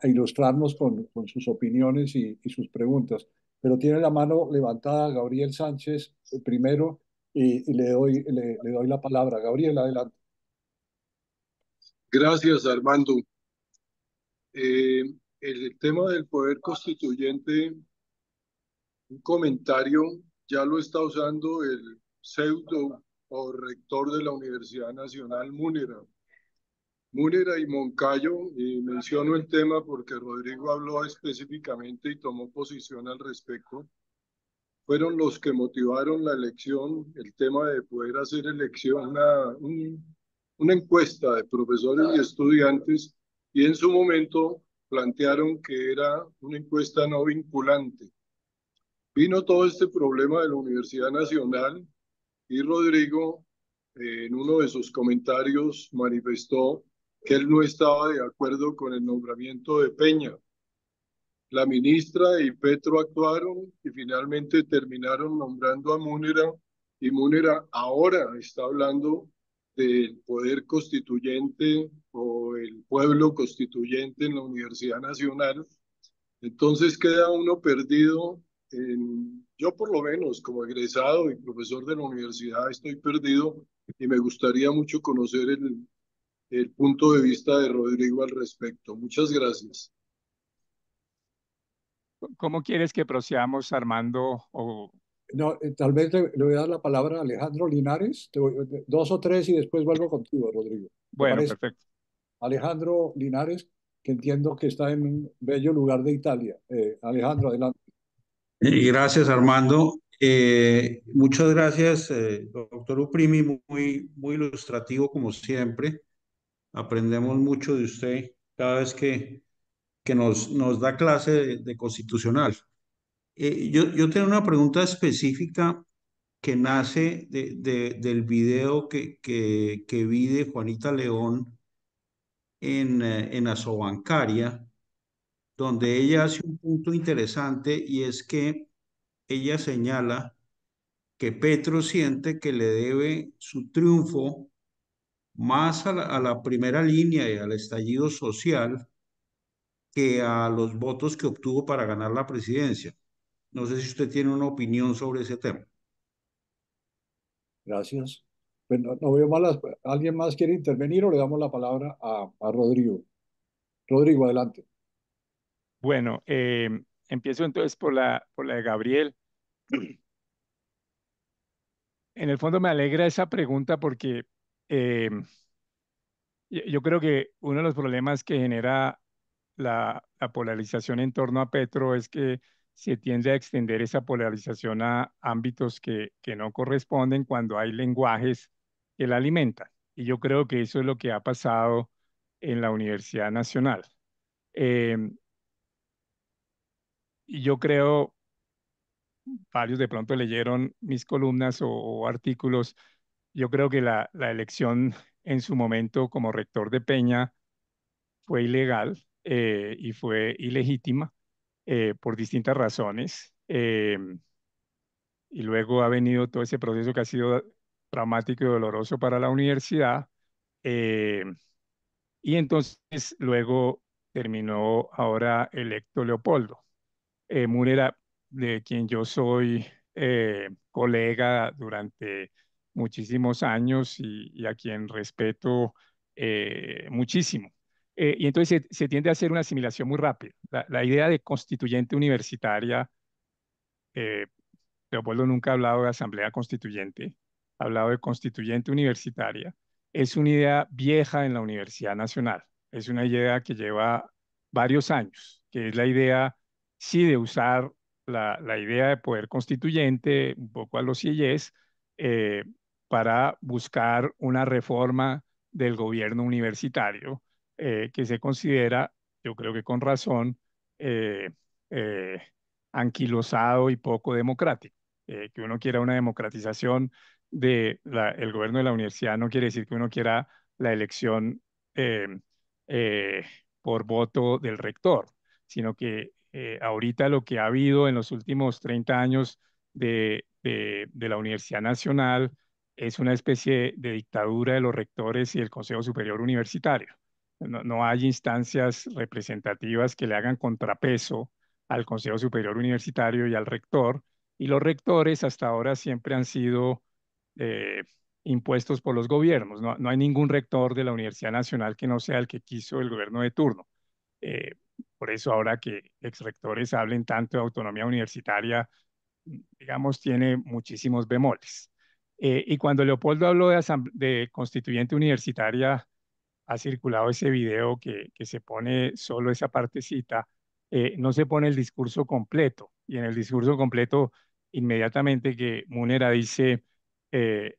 ilustrarnos con sus opiniones y sus preguntas, pero tiene la mano levantada Gabriel Sánchez primero y le doy la palabra. Gabriel, adelante. Gracias, Armando. Eh, el tema del poder constituyente, un comentario, ya lo está usando el pseudo o rector de la Universidad Nacional, Múnera. Múnera y Moncayo, y menciono el tema porque Rodrigo habló específicamente y tomó posición al respecto, fueron los que motivaron la elección, el tema de poder hacer elección, una encuesta de profesores y estudiantes, y en su momento plantearon que era una encuesta no vinculante. Vino todo este problema de la Universidad Nacional y Rodrigo, en uno de sus comentarios, manifestó que él no estaba de acuerdo con el nombramiento de Peña. La ministra y Petro actuaron y finalmente terminaron nombrando a Múnera, y Múnera ahora está hablando del poder constituyente o el pueblo constituyente en la Universidad Nacional. Entonces queda uno perdido yo por lo menos como egresado y profesor de la universidad estoy perdido, y me gustaría mucho conocer el punto de vista de Rodrigo al respecto. Muchas gracias. ¿Cómo quieres que procedamos, Armando? O, No, tal vez le voy a dar la palabra a Alejandro Linares, dos o tres y después vuelvo contigo, Rodrigo. ¿Te bueno, parece? perfecto. Alejandro Linares, que entiendo que está en un bello lugar de Italia. Alejandro, adelante. Gracias, Armando. Muchas gracias, doctor Uprimi, muy ilustrativo como siempre. Aprendemos mucho de usted cada vez que nos da clase de constitucional. Yo tengo una pregunta específica que nace del video que vi de Juanita León en Asobancaria, donde ella hace un punto interesante y es que ella señala que Petro siente que le debe su triunfo más a la primera línea y al estallido social que a los votos que obtuvo para ganar la presidencia. No sé si usted tiene una opinión sobre ese tema. Gracias. Pues no veo malas. ¿Alguien más quiere intervenir o le damos la palabra a Rodrigo? Rodrigo, adelante. Bueno, empiezo entonces por la de Gabriel. En el fondo me alegra esa pregunta porque eh, yo creo que uno de los problemas que genera la polarización en torno a Petro es que se tiende a extender esa polarización a ámbitos que no corresponden cuando hay lenguajes que la alimentan. Y yo creo que eso es lo que ha pasado en la Universidad Nacional. Eh, y yo creo, varios de pronto leyeron mis columnas o artículos, yo creo que la elección en su momento como rector de Peña fue ilegal y fue ilegítima por distintas razones. Y luego ha venido todo ese proceso que ha sido traumático y doloroso para la universidad. eh, y entonces luego terminó ahora electo Leopoldo. Múnera, de quien yo soy colega durante muchísimos años y a quien respeto muchísimo. Y entonces se tiende a hacer una asimilación muy rápida. La idea de constituyente universitaria, eh, Leopoldo nunca ha hablado de asamblea constituyente, ha hablado de constituyente universitaria. Es una idea vieja en la Universidad Nacional, es una idea que lleva varios años, que es la idea, sí, de usar la idea de poder constituyente, un poco a los CIES, eh, para buscar una reforma del gobierno universitario que se considera, yo creo que con razón, eh, eh, anquilosado y poco democrático. Que uno quiera una democratización el gobierno de la universidad no quiere decir que uno quiera la elección eh, eh, por voto del rector, sino que ahorita lo que ha habido en los últimos 30 años de la Universidad Nacional es una especie de dictadura de los rectores y el Consejo Superior Universitario. No hay instancias representativas que le hagan contrapeso al Consejo Superior Universitario y al rector, y los rectores hasta ahora siempre han sido impuestos por los gobiernos. No hay ningún rector de la Universidad Nacional que no sea el que quiso el gobierno de turno. Eh, por eso ahora que exrectores hablen tanto de autonomía universitaria, digamos, tiene muchísimos bemoles. Y cuando Leopoldo habló de constituyente universitaria, ha circulado ese video que se pone solo esa partecita, no se pone el discurso completo. Y en el discurso completo, inmediatamente que Múnera dice,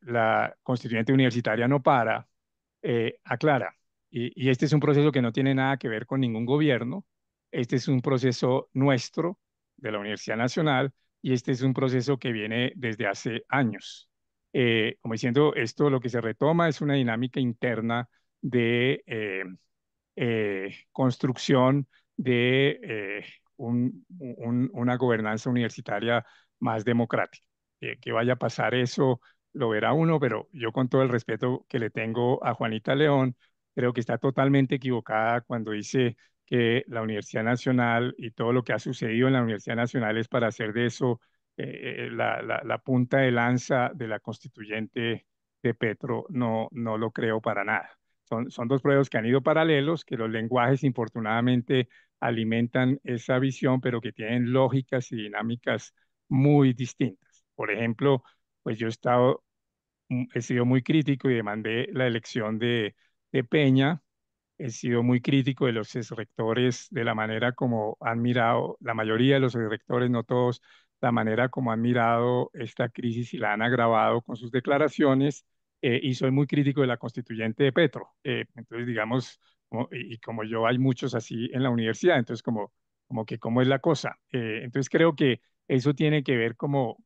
la constituyente universitaria no para, aclara. Y este es un proceso que no tiene nada que ver con ningún gobierno. Este es un proceso nuestro de la Universidad Nacional y este es un proceso que viene desde hace años. Como diciendo, esto lo que se retoma es una dinámica interna de construcción de una gobernanza universitaria más democrática. Que vaya a pasar eso, lo verá uno, pero yo con todo el respeto que le tengo a Juanita León, creo que está totalmente equivocada cuando dice que la Universidad Nacional y todo lo que ha sucedido en la Universidad Nacional es para hacer de eso la punta de lanza de la constituyente de Petro. No lo creo para nada. Son dos procesos que han ido paralelos, que los lenguajes infortunadamente alimentan esa visión, pero que tienen lógicas y dinámicas muy distintas. Por ejemplo, pues yo he sido muy crítico y demandé la elección de Peña. He sido muy crítico de los exrectores, de la manera como han mirado, la mayoría de los exrectores, no todos, la manera como han mirado esta crisis y la han agravado con sus declaraciones. Y soy muy crítico de la constituyente de Petro. Entonces, digamos, y como yo, hay muchos así en la universidad, entonces, como que, ¿cómo es la cosa? Entonces, creo que eso tiene que ver como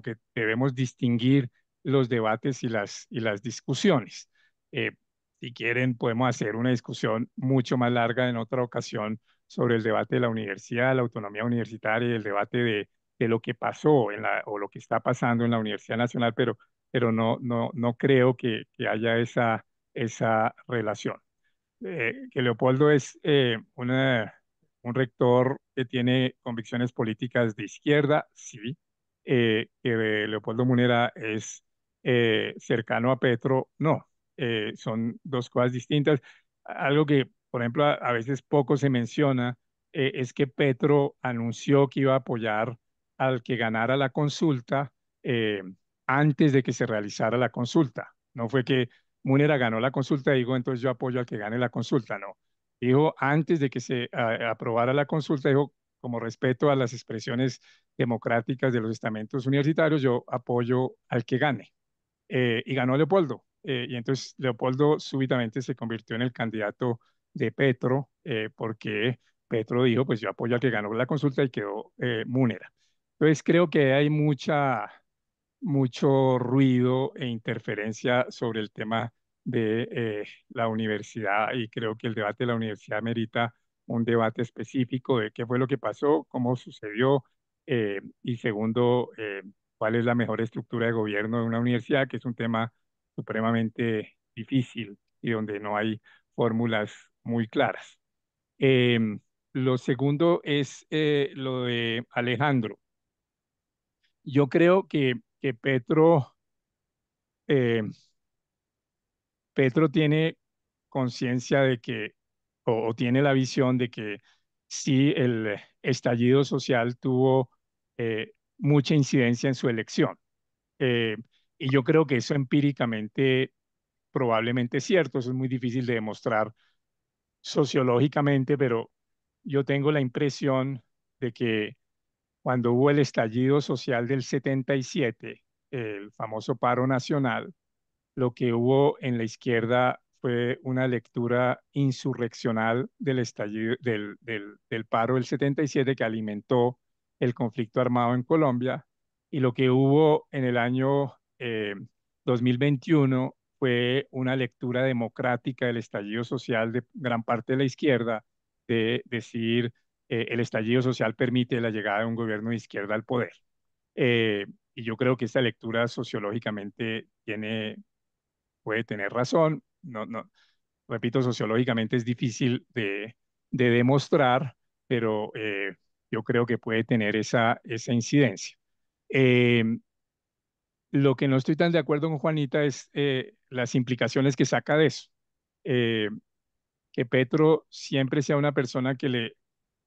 que debemos distinguir los debates y las discusiones. Eh, si quieren, podemos hacer una discusión mucho más larga en otra ocasión sobre el debate de la universidad, la autonomía universitaria y el debate de lo que pasó o lo que está pasando en la Universidad Nacional, pero no creo que haya esa relación. Que Leopoldo es un rector que tiene convicciones políticas de izquierda, sí. Que Leopoldo Munera es cercano a Petro, no. Son dos cosas distintas. Algo que, por ejemplo, a veces poco se menciona, es que Petro anunció que iba a apoyar al que ganara la consulta eh, antes de que se realizara la consulta. No fue que Múnera ganó la consulta, digo, entonces yo apoyo al que gane la consulta. No. Dijo, antes de que se aprobara la consulta, dijo, como respeto a las expresiones democráticas de los estamentos universitarios, yo apoyo al que gane. Y ganó Leopoldo. Y entonces Leopoldo súbitamente se convirtió en el candidato de Petro, porque Petro dijo, pues yo apoyo al que ganó la consulta y quedó Múnera. Entonces creo que hay mucho ruido e interferencia sobre el tema de la universidad y creo que el debate de la universidad merita un debate específico de qué fue lo que pasó, cómo sucedió y segundo, cuál es la mejor estructura de gobierno de una universidad, que es un tema supremamente difícil y donde no hay fórmulas muy claras. Lo segundo es lo de Alejandro. Yo creo que eh, Petro tiene conciencia de que, o tiene la visión de que sí, el estallido social tuvo mucha incidencia en su elección. Eh, y yo creo que eso empíricamente probablemente es cierto, eso es muy difícil de demostrar sociológicamente, pero yo tengo la impresión de que cuando hubo el estallido social del 77, el famoso paro nacional, lo que hubo en la izquierda fue una lectura insurreccional del estallido, del paro del 77 que alimentó el conflicto armado en Colombia. Y lo que hubo en el año 2021 fue una lectura democrática del estallido social de gran parte de la izquierda, de decir el estallido social permite la llegada de un gobierno de izquierda al poder. Y yo creo que esta lectura sociológicamente puede tener razón. Repito, sociológicamente es difícil de demostrar, pero yo creo que puede tener esa incidencia. Eh, Lo que no estoy tan de acuerdo con Juanita es las implicaciones que saca de eso. Eh, que Petro siempre sea una persona que le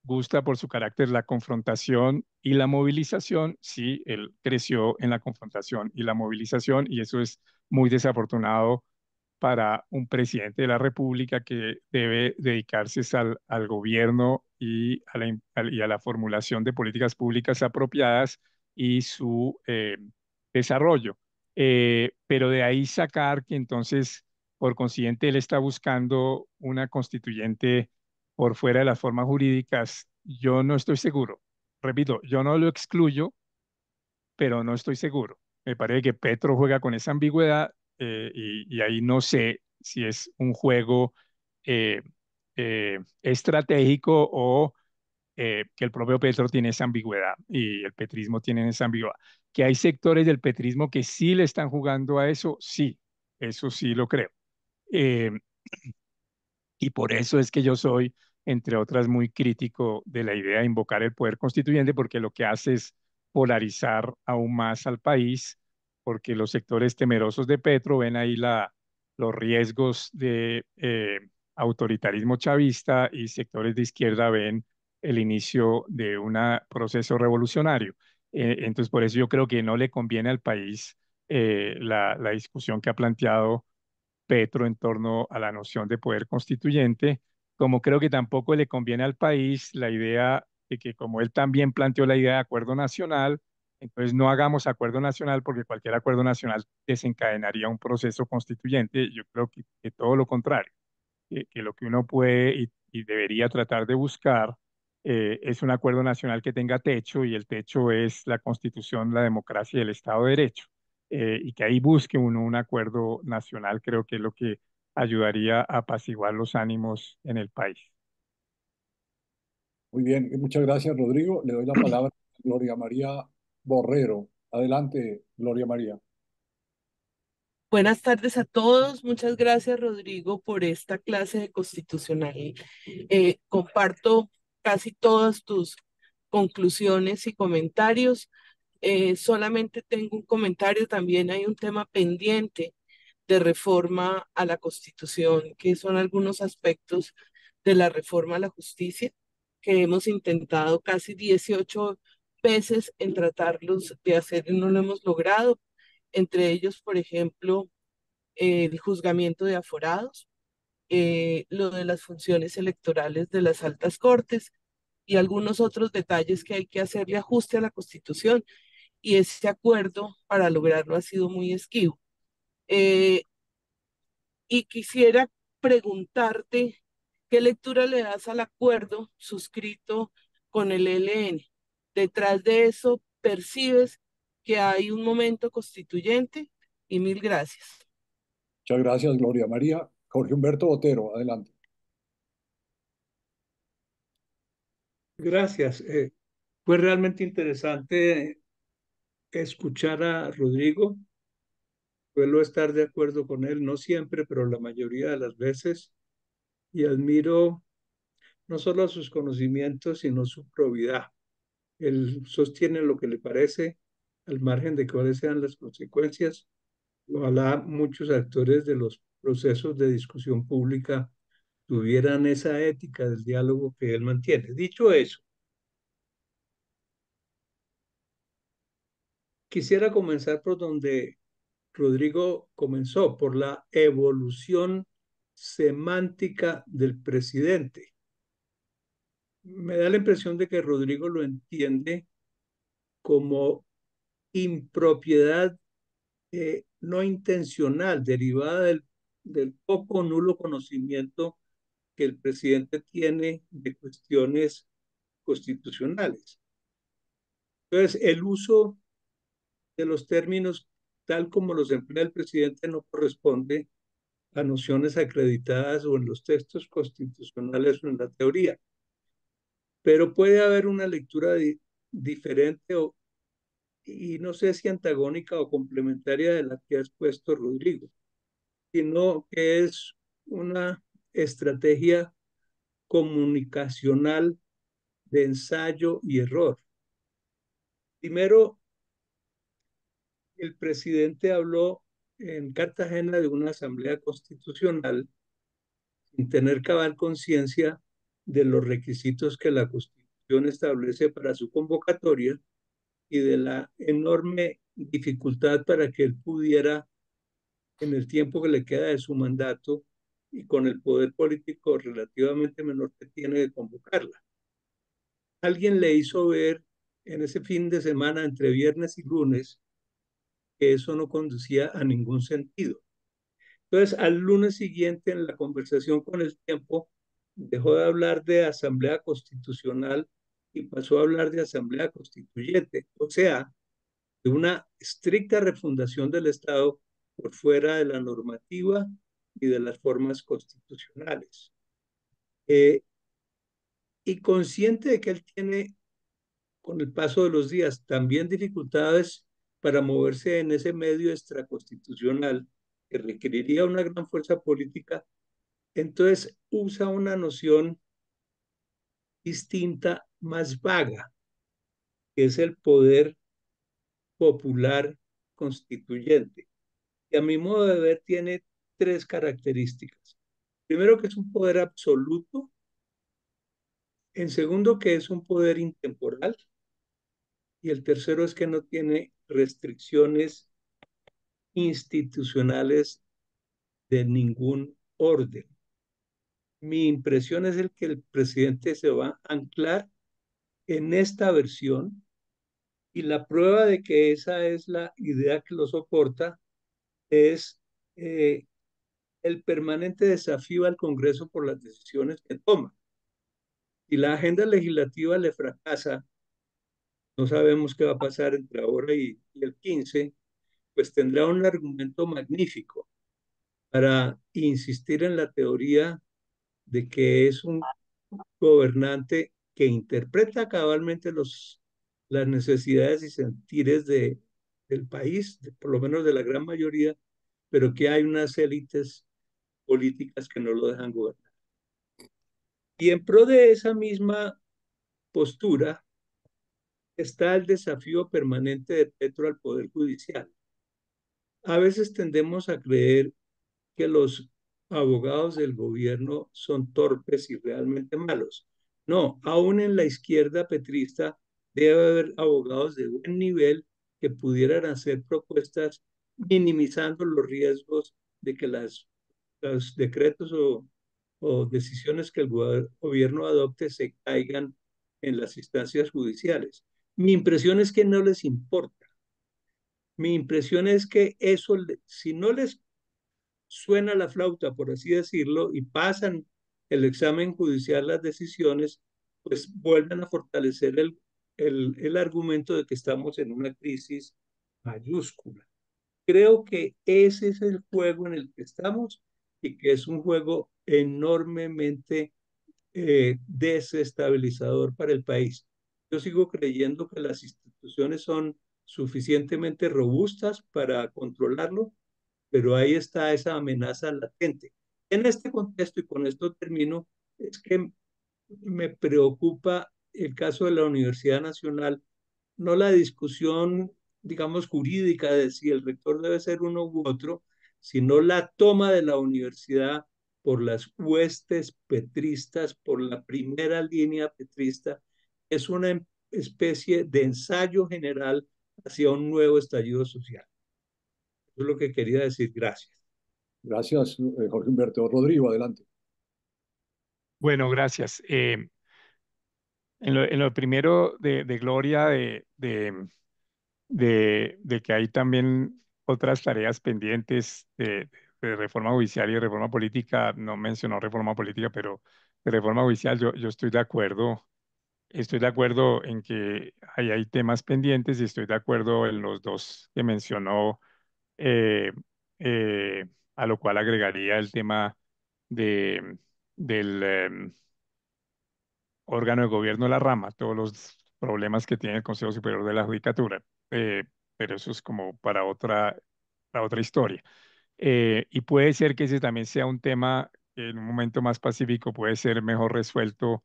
gusta por su carácter la confrontación y la movilización. Sí, él creció en la confrontación y la movilización y eso es muy desafortunado para un presidente de la República que debe dedicarse es al gobierno y y a la formulación de políticas públicas apropiadas y su desarrollo. Pero de ahí sacar que entonces, por consiguiente, él está buscando una constituyente por fuera de las formas jurídicas, yo no estoy seguro. Repito, yo no lo excluyo, pero no estoy seguro. Me parece que Petro juega con esa ambigüedad y ahí no sé si es un juego eh, estratégico o que el propio Petro tiene esa ambigüedad y el petrismo tiene esa ambigüedad. Que hay sectores del petrismo que sí le están jugando a eso sí lo creo. Eh, y por eso es que yo soy, entre otras, muy crítico de la idea de invocar el poder constituyente, porque lo que hace es polarizar aún más al país, porque los sectores temerosos de Petro ven ahí los riesgos de autoritarismo chavista y sectores de izquierda ven el inicio de un proceso revolucionario. Entonces, por eso yo creo que no le conviene al país la discusión que ha planteado Petro en torno a la noción de poder constituyente, como creo que tampoco le conviene al país la idea de que como él también planteó la idea de acuerdo nacional, entonces no hagamos acuerdo nacional porque cualquier acuerdo nacional desencadenaría un proceso constituyente. Yo creo que todo lo contrario, que lo que uno puede y debería tratar de buscar es un acuerdo nacional que tenga techo y el techo es la Constitución, la democracia y el Estado de Derecho. Y que ahí busque uno un acuerdo nacional, creo que es lo que ayudaría a apaciguar los ánimos en el país. Muy bien, muchas gracias, Rodrigo. Le doy la palabra a Gloria María Borrero. Adelante, Gloria María. Buenas tardes a todos. Muchas gracias, Rodrigo, por esta clase de constitucional. Comparto casi todas tus conclusiones y comentarios. Solamente tengo un comentario. También hay un tema pendiente de reforma a la Constitución, que son algunos aspectos de la reforma a la justicia que hemos intentado casi 18 veces en tratarlos de hacer y no lo hemos logrado. Entre ellos, por ejemplo, el juzgamiento de aforados, lo de las funciones electorales de las altas cortes y algunos otros detalles que hay que hacerle ajuste a la Constitución. Y ese acuerdo para lograrlo ha sido muy esquivo. Eh, y quisiera preguntarte qué lectura le das al acuerdo suscrito con el ELN. Detrás de eso, ¿percibes que hay un momento constituyente? Y mil gracias. Muchas gracias, Gloria María. Jorge Humberto Botero, adelante. Gracias. Fue realmente interesante escuchar a Rodrigo. Suelo estar de acuerdo con él, no siempre, pero la mayoría de las veces. Y admiro no solo sus conocimientos, sino su probidad. Él sostiene lo que le parece, al margen de cuáles sean las consecuencias. Ojalá muchos actores de los procesos de discusión pública tuvieran esa ética del diálogo que él mantiene. Dicho eso, quisiera comenzar por donde Rodrigo comenzó, por la evolución semántica del presidente. Me da la impresión de que Rodrigo lo entiende como impropiedad no intencional, derivada del poco o nulo conocimiento que el presidente tiene de cuestiones constitucionales. Entonces, el uso de los términos tal como los emplea el presidente no corresponde a nociones acreditadas o en los textos constitucionales o en la teoría. Pero puede haber una lectura diferente y no sé si antagónica o complementaria de la que ha expuesto Rodrigo, sino que es una estrategia comunicacional de ensayo y error. Primero, el presidente habló en Cartagena de una asamblea constitucional sin tener cabal conciencia de los requisitos que la Constitución establece para su convocatoria y de la enorme dificultad para que él pudiera, en el tiempo que le queda de su mandato y con el poder político relativamente menor que tiene, de convocarla. Alguien le hizo ver en ese fin de semana, entre viernes y lunes, que eso no conducía a ningún sentido. Entonces, al lunes siguiente, en la conversación con el tiempo, dejó de hablar de asamblea constitucional y pasó a hablar de asamblea constituyente, o sea, de una estricta refundación del Estado por fuera de la normativa y de las formas constitucionales. Y consciente de que él tiene, con el paso de los días, también dificultades para moverse en ese medio extraconstitucional que requeriría una gran fuerza política, entonces usa una noción distinta, más vaga, que es el poder popular constituyente. Y a mi modo de ver tiene tres características. Primero, que es un poder absoluto. En segundo, que es un poder intemporal. Y el tercero es que no tiene restricciones institucionales de ningún orden. Mi impresión es el que el presidente se va a anclar en esta versión y la prueba de que esa es la idea que lo soporta es el permanente desafío al Congreso por las decisiones que toma. Si la agenda legislativa le fracasa, no sabemos qué va a pasar entre ahora y el 15, pues tendrá un argumento magnífico para insistir en la teoría de que es un gobernante que interpreta cabalmente las necesidades y sentires del país, por lo menos de la gran mayoría, pero que hay unas élites políticas que no lo dejan gobernar. Y en pro de esa misma postura está el desafío permanente de Petro al Poder Judicial. A veces tendemos a creer que los abogados del gobierno son torpes y realmente malos. No, aún en la izquierda petrista debe haber abogados de buen nivel que pudieran hacer propuestas minimizando los riesgos de que los decretos o decisiones que el gobierno adopte se caigan en las instancias judiciales. Mi impresión es que no les importa. Mi impresión es que eso, si no les suena la flauta, por así decirlo, y pasan el examen judicial, las decisiones, pues vuelven a fortalecer el argumento de que estamos en una crisis mayúscula. Creo que ese es el juego en el que estamos y que es un juego enormemente desestabilizador para el país. Yo sigo creyendo que las instituciones son suficientemente robustas para controlarlo, pero ahí está esa amenaza latente. En este contexto, y con esto termino, es que me preocupa el caso de la Universidad Nacional, no la discusión, digamos, jurídica de si el rector debe ser uno u otro, sino la toma de la universidad por las huestes petristas, por la primera línea petrista. Es una especie de ensayo general hacia un nuevo estallido social. Eso es lo que quería decir. Gracias. Gracias, Jorge Humberto. Rodrigo, adelante. Bueno, gracias. En lo primero de Gloria, de que hay también otras tareas pendientes de reforma judicial y de reforma política, no mencionó reforma política, pero de reforma judicial yo estoy de acuerdo en que hay temas pendientes y estoy de acuerdo en los dos que mencionó, eh, eh, a lo cual agregaría el tema de, del órgano de gobierno de la rama, todos los problemas que tiene el Consejo Superior de la Judicatura. Eh, pero eso es como para otra historia. Y puede ser que ese también sea un tema que en un momento más pacífico puede ser mejor resuelto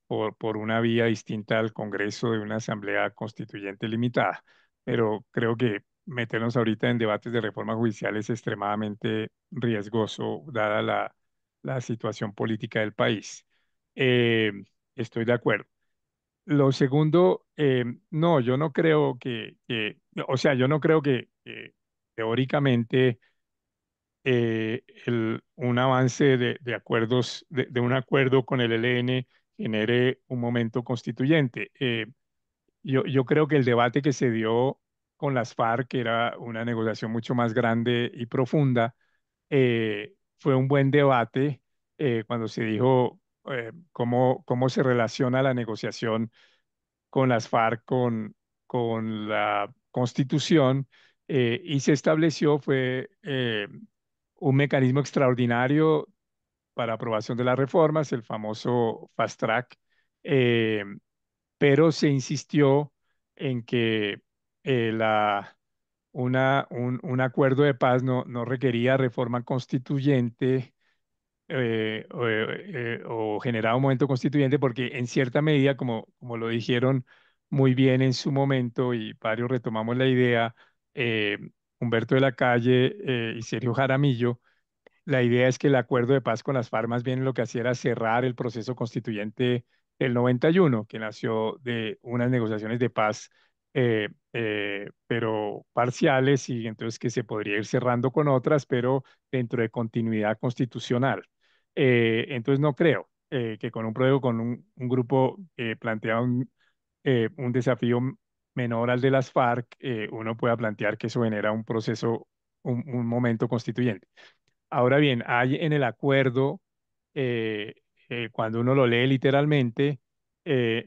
por una vía distinta al Congreso de una asamblea constituyente limitada. pero creo que meternos ahorita en debates de reforma judicial es extremadamente riesgoso, dada la situación política del país. Eh, Estoy de acuerdo. Lo segundo, no, yo no creo o sea, yo no creo que teóricamente un avance de acuerdos, de un acuerdo con el ELN genere un momento constituyente. Yo creo que el debate que se dio con las FARC, que era una negociación mucho más grande y profunda, fue un buen debate cuando se dijo cómo se relaciona la negociación con las FARC, con la Constitución, y se estableció fue un mecanismo extraordinario para aprobación de las reformas, el famoso Fast Track, eh, pero se insistió en que un acuerdo de paz no requería reforma constituyente o generaba un momento constituyente porque en cierta medida, como lo dijeron muy bien en su momento y varios retomamos la idea, eh, Humberto de la Calle y Sergio Jaramillo, la idea es que el acuerdo de paz con las FARC más bien lo que hacía era cerrar el proceso constituyente del 91, que nació de unas negociaciones de paz, pero parciales, y entonces que se podría ir cerrando con otras, pero dentro de continuidad constitucional. Entonces no creo que con un grupo que plantea un desafío menor al de las FARC, uno pueda plantear que eso genera un proceso, un momento constituyente. Ahora bien, hay en el acuerdo, eh, cuando uno lo lee literalmente,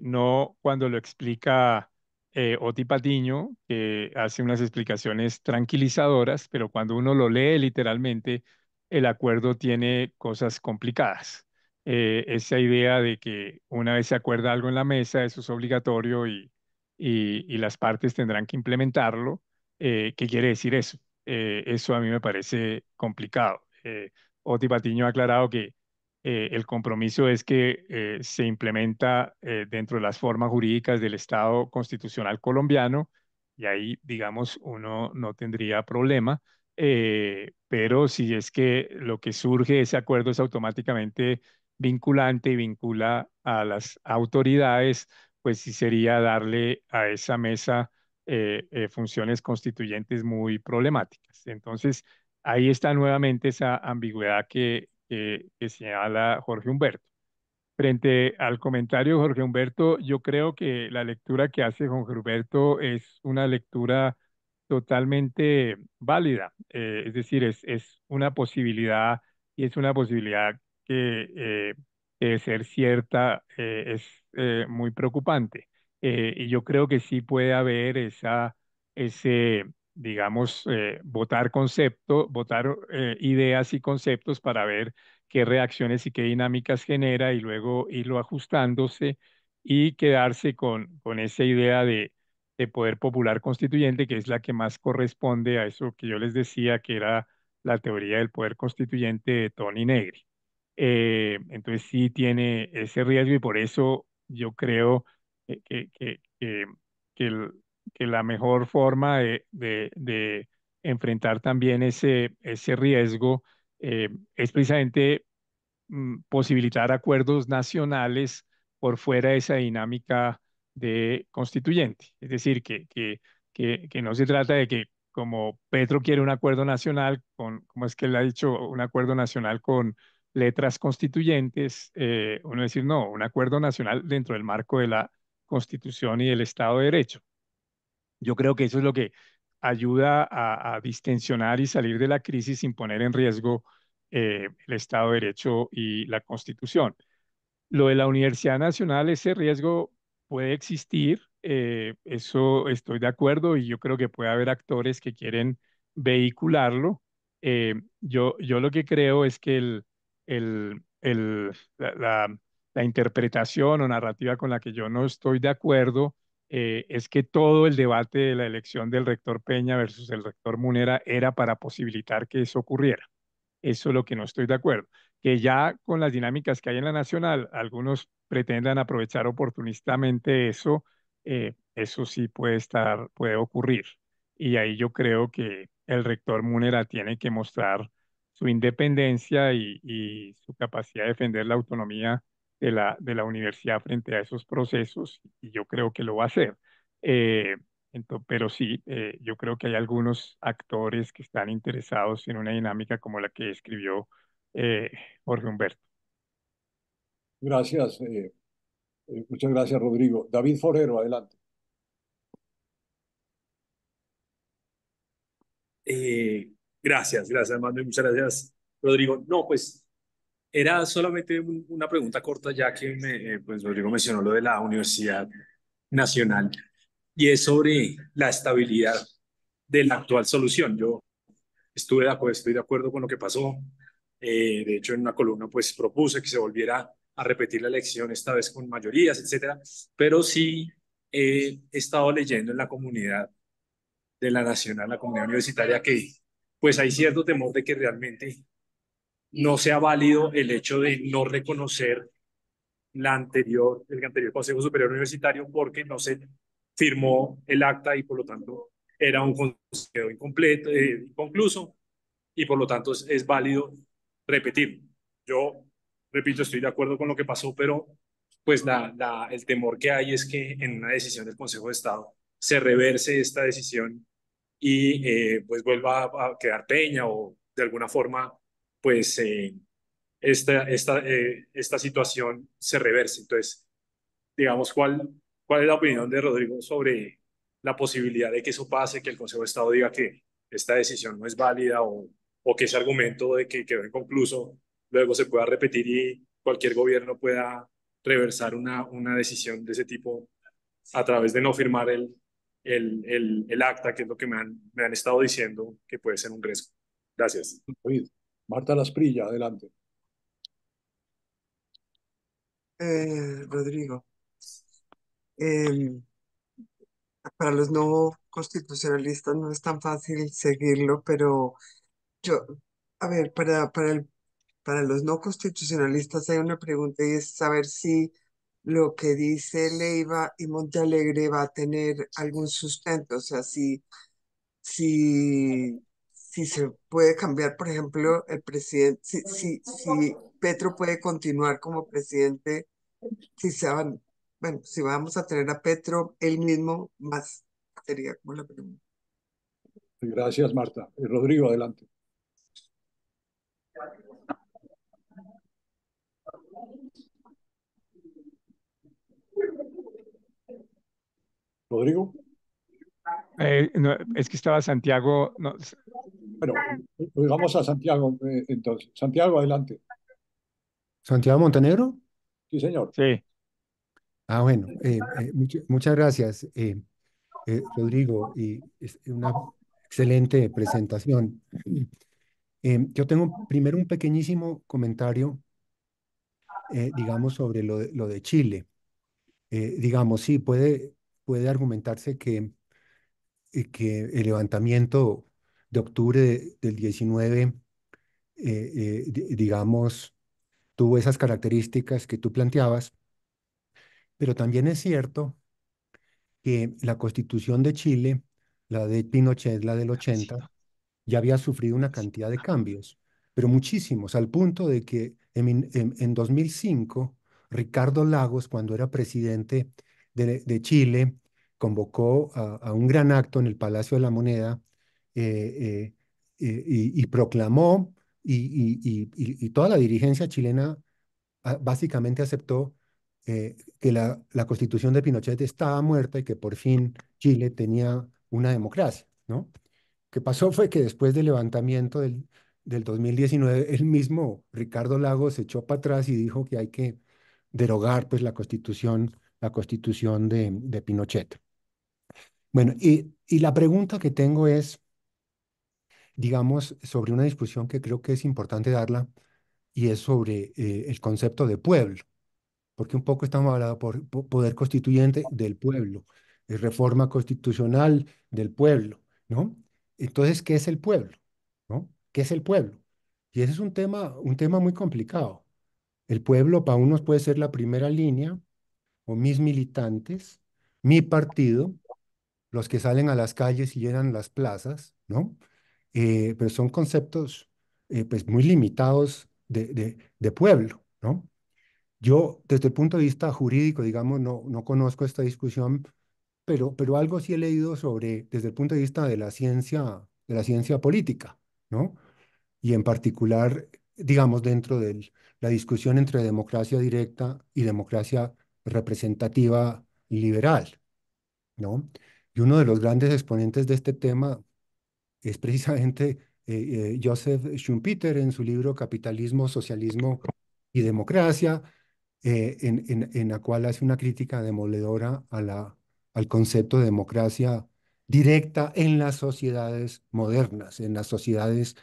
no cuando lo explica Oti Patiño, que hace unas explicaciones tranquilizadoras, pero cuando uno lo lee literalmente, el acuerdo tiene cosas complicadas. Esa idea de que una vez se acuerda algo en la mesa, eso es obligatorio y las partes tendrán que implementarlo. ¿Qué quiere decir eso? Eso a mí me parece complicado. Oti Patiño ha aclarado que el compromiso es que se implementa dentro de las formas jurídicas del Estado constitucional colombiano y ahí, digamos, uno no tendría problema. Pero si es que lo que surge de ese acuerdo es automáticamente vinculante y vincula a las autoridades, pues sí sería darle a esa mesa funciones constituyentes muy problemáticas. Entonces, ahí está nuevamente esa ambigüedad que señala Jorge Humberto. Frente al comentario de Jorge Humberto, yo creo que la lectura que hace Jorge Humberto es una lectura totalmente válida. Es decir, es una posibilidad y es una posibilidad que de ser cierta es muy preocupante. Y yo creo que sí puede haber ese, digamos, votar ideas y conceptos para ver qué reacciones y qué dinámicas genera y luego irlo ajustándose y quedarse con esa idea de poder popular constituyente, que es la que más corresponde a eso que yo les decía, que era la teoría del poder constituyente de Tony Negri. Entonces sí tiene ese riesgo y por eso yo creo que, que, que, que, que el- que la mejor forma de enfrentar también ese riesgo es precisamente posibilitar acuerdos nacionales por fuera de esa dinámica de constituyente. Es decir, que no se trata de que como Petro quiere un acuerdo nacional como es que él ha dicho, un acuerdo nacional con letras constituyentes, uno decir, no, un acuerdo nacional dentro del marco de la Constitución y del Estado de Derecho. Yo creo que eso es lo que ayuda a distensionar y salir de la crisis sin poner en riesgo el Estado de Derecho y la Constitución. Lo de la Universidad Nacional, ese riesgo puede existir, eso estoy de acuerdo y yo creo que puede haber actores que quieren vehicularlo. Yo lo que creo es que el- el- la, la- la interpretación o narrativa con la que yo no estoy de acuerdo es que todo el debate de la elección del rector Peña versus el rector Munera era para posibilitar que eso ocurriera. Eso es lo que no estoy de acuerdo. Que ya con las dinámicas que hay en la nacional, algunos pretendan aprovechar oportunistamente eso, eso sí puede ocurrir. Y ahí yo creo que el rector Múnera tiene que mostrar su independencia y su capacidad de defender la autonomía de la universidad frente a esos procesos, y yo creo que lo va a hacer. Eh, pero sí, yo creo que hay algunos actores que están interesados en una dinámica como la que escribió eh, Jorge Humberto. Gracias, muchas gracias, Rodrigo. David Forero, adelante. Gracias, Armando, y muchas gracias, Rodrigo. No, pues era solamente una pregunta corta, ya que pues Rodrigo mencionó lo de la Universidad Nacional y es sobre la estabilidad de la actual solución. Yo estoy de acuerdo con lo que pasó. De hecho, en una columna pues propuse que se volviera a repetir la elección, esta vez con mayorías, etcétera. Pero sí he estado leyendo en la comunidad de la Nacional, la comunidad universitaria, que pues hay cierto temor de que realmente no sea válido el hecho de no reconocer el anterior Consejo Superior Universitario porque no se firmó el acta y por lo tanto era un consejo incompleto, inconcluso, y por lo tanto es válido repetir. Yo, repito, estoy de acuerdo con lo que pasó, pero pues el temor que hay es que en una decisión del Consejo de Estado se reverse esta decisión y pues vuelva a quedar Peña o de alguna forma pues esta situación se reverse. Entonces, digamos, ¿cuál es la opinión de Rodrigo sobre la posibilidad de que eso pase, que el Consejo de Estado diga que esta decisión no es válida o que ese argumento de que quedó inconcluso luego se pueda repetir y cualquier gobierno pueda reversar una decisión de ese tipo a través de no firmar el acta, que es lo que me han estado diciendo que puede ser un riesgo? Gracias. David. Marta Lasprilla, adelante. Rodrigo, em, para los no constitucionalistas no es tan fácil seguirlo, pero yo, a ver, para los no constitucionalistas hay una pregunta y es saber si lo que dice Leiva y Montealegre va a tener algún sustento, o sea, si, si se puede cambiar, por ejemplo, el presidente, si Petro puede continuar como presidente, si se van, bueno, si vamos a tener a Petro él mismo, más sería como la pregunta. Gracias, Marta. Rodrigo, adelante. Rodrigo. No, es que estaba Santiago, no, Bueno, vamos a Santiago, entonces. Santiago, adelante. Santiago Montenegro. Sí, señor. sí. Bueno, muchas gracias, Rodrigo, y es una excelente presentación. Yo tengo primero un pequeñísimo comentario, digamos, sobre lo de Chile. Digamos, sí, puede argumentarse que el levantamiento de octubre del 19, digamos, tuvo esas características que tú planteabas, pero también es cierto que la Constitución de Chile, la de Pinochet, la del 80, ya había sufrido una cantidad de cambios, pero muchísimos, al punto de que en 2005, Ricardo Lagos, cuando era presidente de Chile, convocó a un gran acto en el Palacio de la Moneda, y proclamó, y toda la dirigencia chilena básicamente aceptó que la constitución de Pinochet estaba muerta y que por fin Chile tenía una democracia, ¿no? Que pasó fue que después del levantamiento del 2019, el mismo Ricardo Lagos se echó para atrás y dijo que hay que derogar pues la constitución de Pinochet. Bueno, y la pregunta que tengo es, digamos, sobre una discusión que creo que es importante darla, y es sobre el concepto de pueblo, porque un poco estamos hablando por poder constituyente del pueblo, reforma constitucional del pueblo, ¿no? Entonces, ¿qué es el pueblo? ¿No? ¿Qué es el pueblo? Y ese es un tema muy complicado. El pueblo para unos puede ser la primera línea o mis militantes, mi partido, los que salen a las calles y llenan las plazas, ¿no? Pero son conceptos pues muy limitados de pueblo, ¿no? Yo, desde el punto de vista jurídico, digamos, no conozco esta discusión, pero algo sí he leído sobre, desde el punto de vista de la ciencia política, ¿no? Y en particular, digamos, dentro de la discusión entre democracia directa y democracia representativa liberal, ¿no? Y uno de los grandes exponentes de este tema es precisamente Joseph Schumpeter en su libro Capitalismo, Socialismo y Democracia, en la cual hace una crítica demoledora al concepto de democracia directa en las sociedades modernas, en las sociedades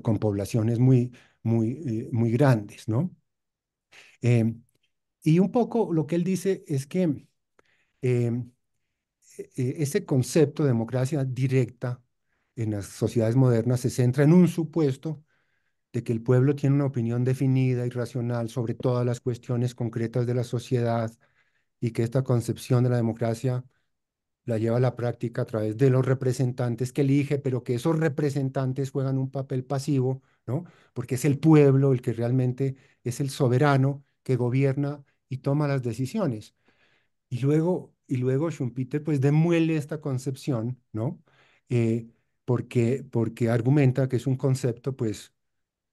con poblaciones muy grandes, ¿no? Em, y un poco lo que él dice es que em, ese concepto de democracia directa en las sociedades modernas se centra en un supuesto de que el pueblo tiene una opinión definida y racional sobre todas las cuestiones concretas de la sociedad y que esta concepción de la democracia la lleva a la práctica a través de los representantes que elige, pero que esos representantes juegan un papel pasivo, ¿no? Porque es el pueblo el que realmente es el soberano que gobierna y toma las decisiones. Y luego Schumpeter pues demuele esta concepción, ¿no? Eh, porque argumenta que es un concepto pues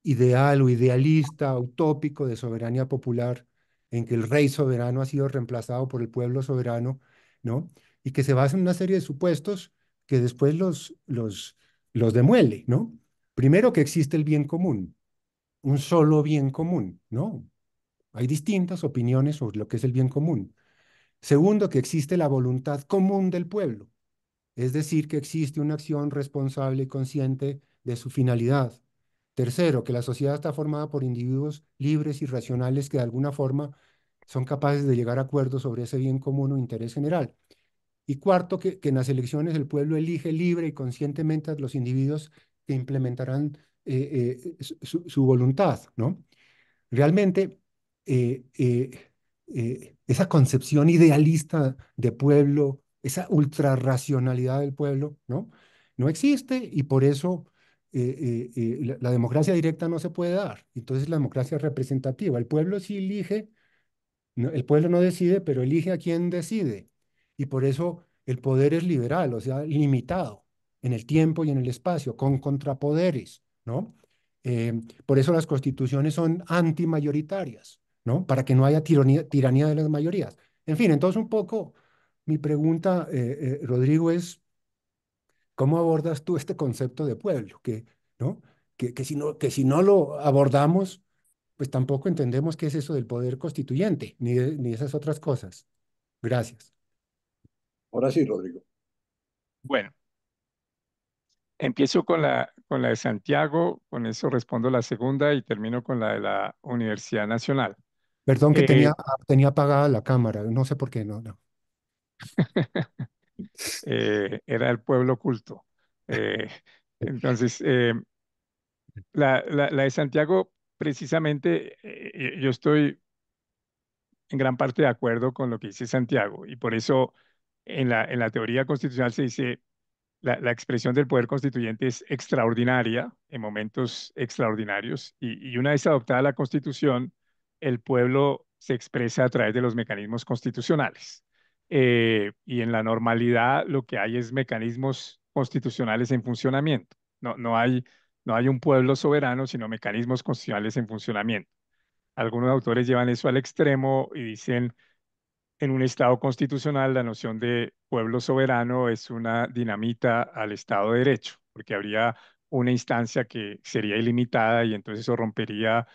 ideal o idealista, utópico de soberanía popular, en que el rey soberano ha sido reemplazado por el pueblo soberano, ¿no? Y que se basa en una serie de supuestos que después los demuele, ¿no? Primero que existe el bien común, un solo bien común, ¿no? Hay distintas opiniones sobre lo que es el bien común. Segundo, que existe la voluntad común del pueblo, es decir, que existe una acción responsable y consciente de su finalidad. Tercero, que la sociedad está formada por individuos libres y racionales que de alguna forma son capaces de llegar a acuerdos sobre ese bien común o interés general. Y cuarto, que en las elecciones el pueblo elige libre y conscientemente a los individuos que implementarán su voluntad, ¿no? Realmente, esa concepción idealista de pueblo, esa ultrarracionalidad del pueblo, ¿no? No existe y por eso la democracia directa no se puede dar. Entonces, la democracia representativa, el pueblo sí elige, el pueblo no decide, pero elige a quien decide. Y por eso el poder es liberal, o sea, limitado en el tiempo y en el espacio, con contrapoderes, ¿no? Por eso las constituciones son antimayoritarias, ¿no? Para que no haya tiranía de las mayorías. En fin, entonces un poco mi pregunta, Rodrigo, es ¿cómo abordas tú este concepto de pueblo? ¿No? Que si no lo abordamos, pues tampoco entendemos qué es eso del poder constituyente, ni esas otras cosas. Gracias. Ahora sí, Rodrigo. Bueno, empiezo con la de Santiago, con eso respondo la segunda y termino con la de la Universidad Nacional. Perdón que Eh, tenía apagada la cámara, no sé por qué, no. Era el pueblo oculto. Eh, entonces, la de Santiago, precisamente, yo estoy en gran parte de acuerdo con lo que dice Santiago y por eso en la teoría constitucional se dice la expresión del poder constituyente es extraordinaria en momentos extraordinarios y una vez adoptada la Constitución, el pueblo se expresa a través de los mecanismos constitucionales. Y en la normalidad lo que hay es mecanismos constitucionales en funcionamiento. No hay un pueblo soberano, sino mecanismos constitucionales en funcionamiento. Algunos autores llevan eso al extremo y dicen en un Estado constitucional, la noción de pueblo soberano es una dinamita al Estado de Derecho, porque habría una instancia que sería ilimitada y entonces eso rompería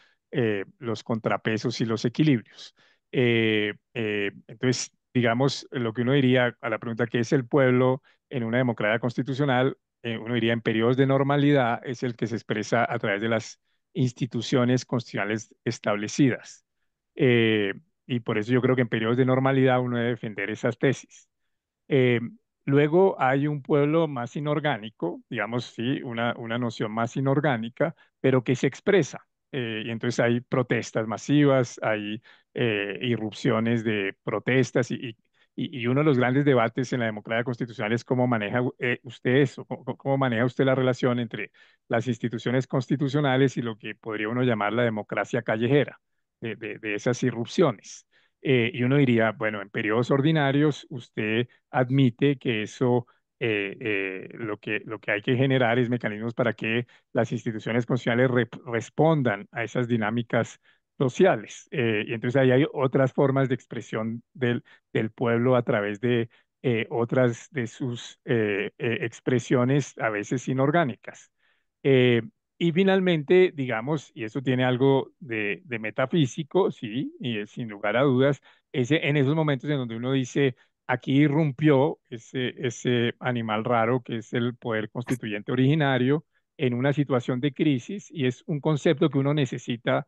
los contrapesos y los equilibrios. Entonces, digamos, lo que uno diría a la pregunta ¿qué es el pueblo en una democracia constitucional? Uno diría en periodos de normalidad es el que se expresa a través de las instituciones constitucionales establecidas. Eh, y por eso yo creo que en periodos de normalidad uno debe defender esas tesis. Eh, Luego hay un pueblo más inorgánico, digamos, sí, una noción más inorgánica, pero que se expresa. Y entonces hay protestas masivas, hay irrupciones de protestas y uno de los grandes debates en la democracia constitucional es cómo maneja usted eso, cómo maneja usted la relación entre las instituciones constitucionales y lo que podría uno llamar la democracia callejera, de esas irrupciones. Y uno diría, bueno, en periodos ordinarios usted admite que eso, lo que hay que generar es mecanismos para que las instituciones constitucionales respondan a esas dinámicas sociales. Y entonces ahí hay otras formas de expresión del pueblo a través de otras de sus expresiones, a veces inorgánicas. Eh, y finalmente, digamos, y eso tiene algo de metafísico, sí, y sin lugar a dudas, en esos momentos en donde uno dice, aquí irrumpió ese animal raro que es el poder constituyente originario en una situación de crisis y es un concepto que uno necesita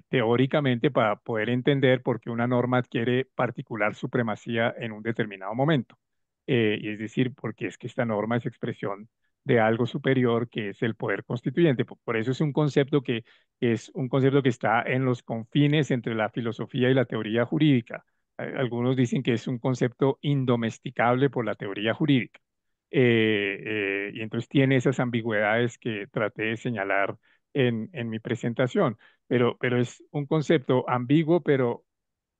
teóricamente para poder entender por qué una norma adquiere particular supremacía en un determinado momento. Y es decir, porque es que esta norma es expresión de algo superior que es el poder constituyente. Por eso es un concepto que es un concepto que está en los confines entre la filosofía y la teoría jurídica. Algunos dicen que es un concepto indomesticable por la teoría jurídica. Y entonces tiene esas ambigüedades que traté de señalar en mi presentación, pero es un concepto ambiguo, pero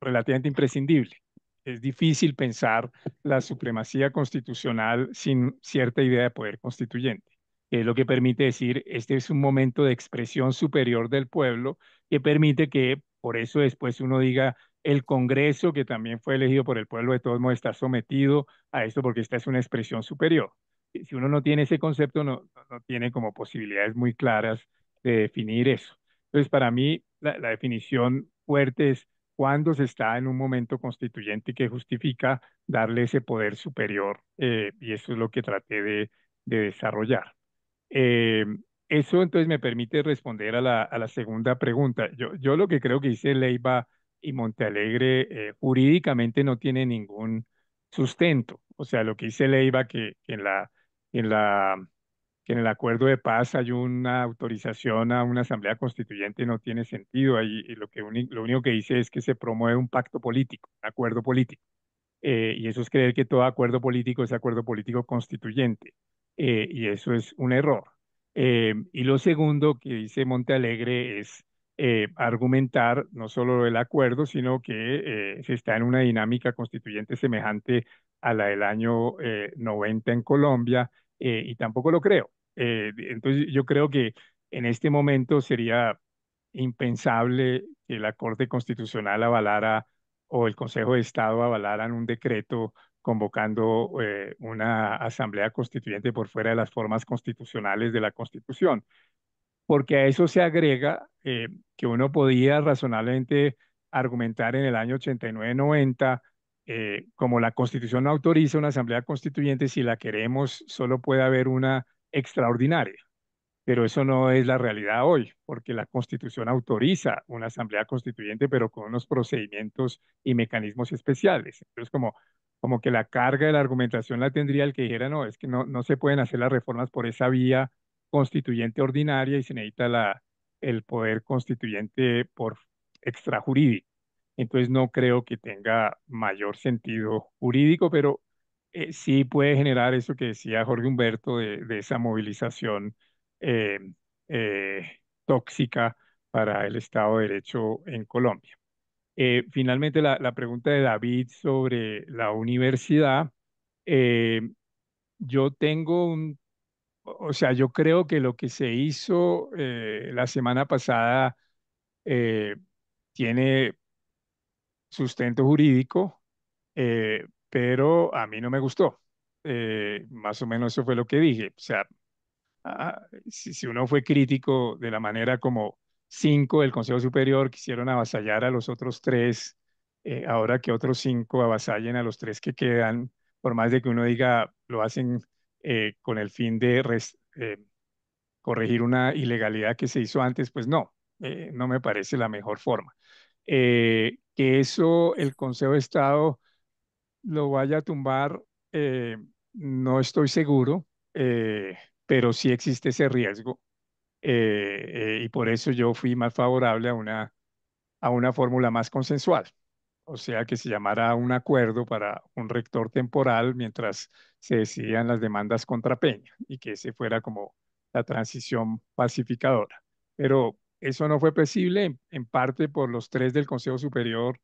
relativamente imprescindible. Es difícil pensar la supremacía constitucional sin cierta idea de poder constituyente, que es lo que permite decir, este es un momento de expresión superior del pueblo, que permite que por eso después uno diga, el Congreso, que también fue elegido por el pueblo, de todos modos está sometido a esto porque esta es una expresión superior. Si uno no tiene ese concepto, no tiene como posibilidades muy claras de definir eso. Entonces, para mí, la definición fuerte es cuando se está en un momento constituyente que justifica darle ese poder superior, y eso es lo que traté de desarrollar. Eh, Eso entonces me permite responder a la segunda pregunta. Yo lo que creo que dice Leiva y Montealegre jurídicamente no tiene ningún sustento. O sea, lo que dice Leiva que en la que en el acuerdo de paz hay una autorización a una asamblea constituyente no tiene sentido. Ahí y lo único que dice es que se promueve un pacto político, un acuerdo político. Y eso es creer que todo acuerdo político es acuerdo político constituyente. Y eso es un error. Y lo segundo que dice Montealegre es argumentar no solo el acuerdo, sino que se está en una dinámica constituyente semejante a la del año 90 en Colombia, y tampoco lo creo. Entonces yo creo que en este momento sería impensable que la Corte Constitucional avalara o el Consejo de Estado avalaran un decreto convocando una asamblea constituyente por fuera de las formas constitucionales de la Constitución, porque a eso se agrega que uno podía razonablemente argumentar en el año 89-90, como la Constitución no autoriza una asamblea constituyente, si la queremos, solo puede haber una extraordinaria. Pero eso no es la realidad hoy, porque la Constitución autoriza una asamblea constituyente, pero con unos procedimientos y mecanismos especiales. Entonces, como que la carga de la argumentación la tendría el que dijera, no, es que no se pueden hacer las reformas por esa vía constituyente ordinaria y se necesita el poder constituyente por extrajurídico. Entonces, no creo que tenga mayor sentido jurídico, pero sí puede generar eso que decía Jorge Humberto de esa movilización eh, eh, tóxica para el Estado de Derecho en Colombia. Finalmente, la pregunta de David sobre la universidad. eh, yo tengo o sea, yo creo que lo que se hizo la semana pasada eh, tiene sustento jurídico, pero a mí no me gustó. Más o menos eso fue lo que dije. O sea, si uno fue crítico de la manera como cinco del Consejo Superior quisieron avasallar a los otros tres, ahora que otros cinco avasallen a los tres que quedan, por más de que uno diga lo hacen con el fin de corregir una ilegalidad que se hizo antes, pues no, no me parece la mejor forma. Que eso el Consejo de Estado lo vaya a tumbar, no estoy seguro, pero sí existe ese riesgo. y por eso yo fui más favorable a una fórmula más consensual, o sea, que se llamara un acuerdo para un rector temporal mientras se decidían las demandas contra Peña y que ese fuera como la transición pacificadora. Pero eso no fue posible en parte por los tres del Consejo Superior,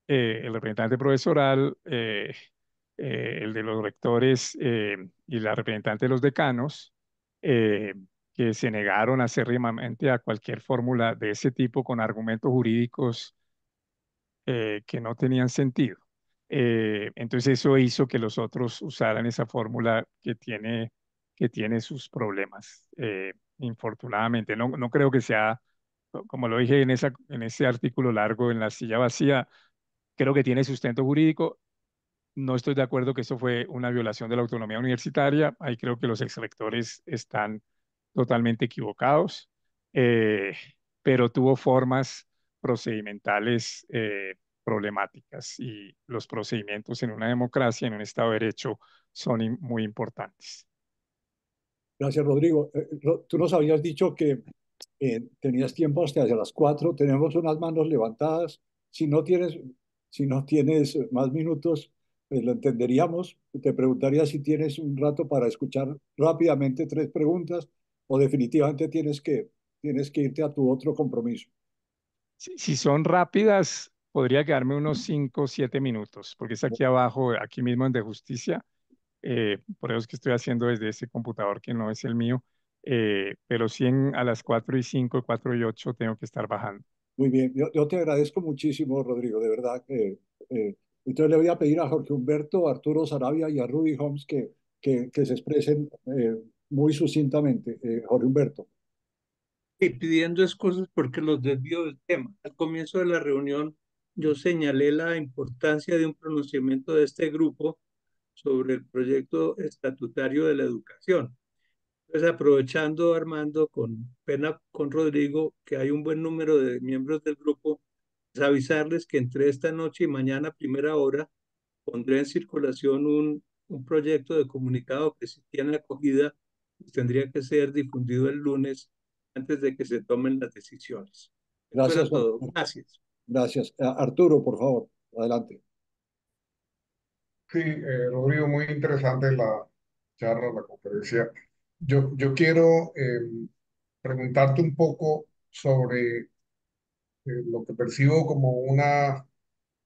el representante profesoral, el de los rectores y la representante de los decanos, eh, que se negaron acérrimamente a cualquier fórmula de ese tipo con argumentos jurídicos que no tenían sentido. Entonces eso hizo que los otros usaran esa fórmula que tiene sus problemas, infortunadamente. No, no creo que sea, como lo dije en ese artículo largo en La Silla Vacía, creo que tiene sustento jurídico. No estoy de acuerdo que eso fue una violación de la autonomía universitaria. Ahí creo que los exrectores están totalmente equivocados, eh, pero tuvo formas procedimentales problemáticas y los procedimientos en una democracia, en un Estado de Derecho, son muy importantes. Gracias, Rodrigo. Tú nos habías dicho que tenías tiempo hasta hacia las 4. Tenemos unas manos levantadas. Si no tienes, si no tienes más minutos, pues lo entenderíamos. Te preguntaría si tienes un rato para escuchar rápidamente tres preguntas o definitivamente tienes que irte a tu otro compromiso. Si son rápidas, podría quedarme unos 5 o 7 minutos, porque es aquí abajo, aquí mismo en De Justicia. Por eso es que estoy haciendo desde ese computador que no es el mío, pero sí a las 4:05, 4:08 tengo que estar bajando. Muy bien, yo te agradezco muchísimo, Rodrigo, de verdad. Entonces le voy a pedir a Jorge Humberto, a Arturo Sarabia y a Rudy Holmes que se expresen muy sucintamente. Jorge Humberto. Y pidiendo excusas porque los desvío del tema. Al comienzo de la reunión, yo señalé la importancia de un pronunciamiento de este grupo sobre el proyecto estatutario de la educación. Entonces, aprovechando, Armando, con pena con Rodrigo, que hay un buen número de miembros del grupo, pues avisarles que entre esta noche y mañana, a primera hora, pondré en circulación un proyecto de comunicado que, si tiene acogida, pues tendría que ser difundido el lunes antes de que se tomen las decisiones. Eso Gracias, era Jorge todo. Humberto. Gracias. Gracias. Arturo, por favor, adelante. Sí, Rodrigo, muy interesante la charla, la conferencia. Yo quiero preguntarte un poco sobre lo que percibo como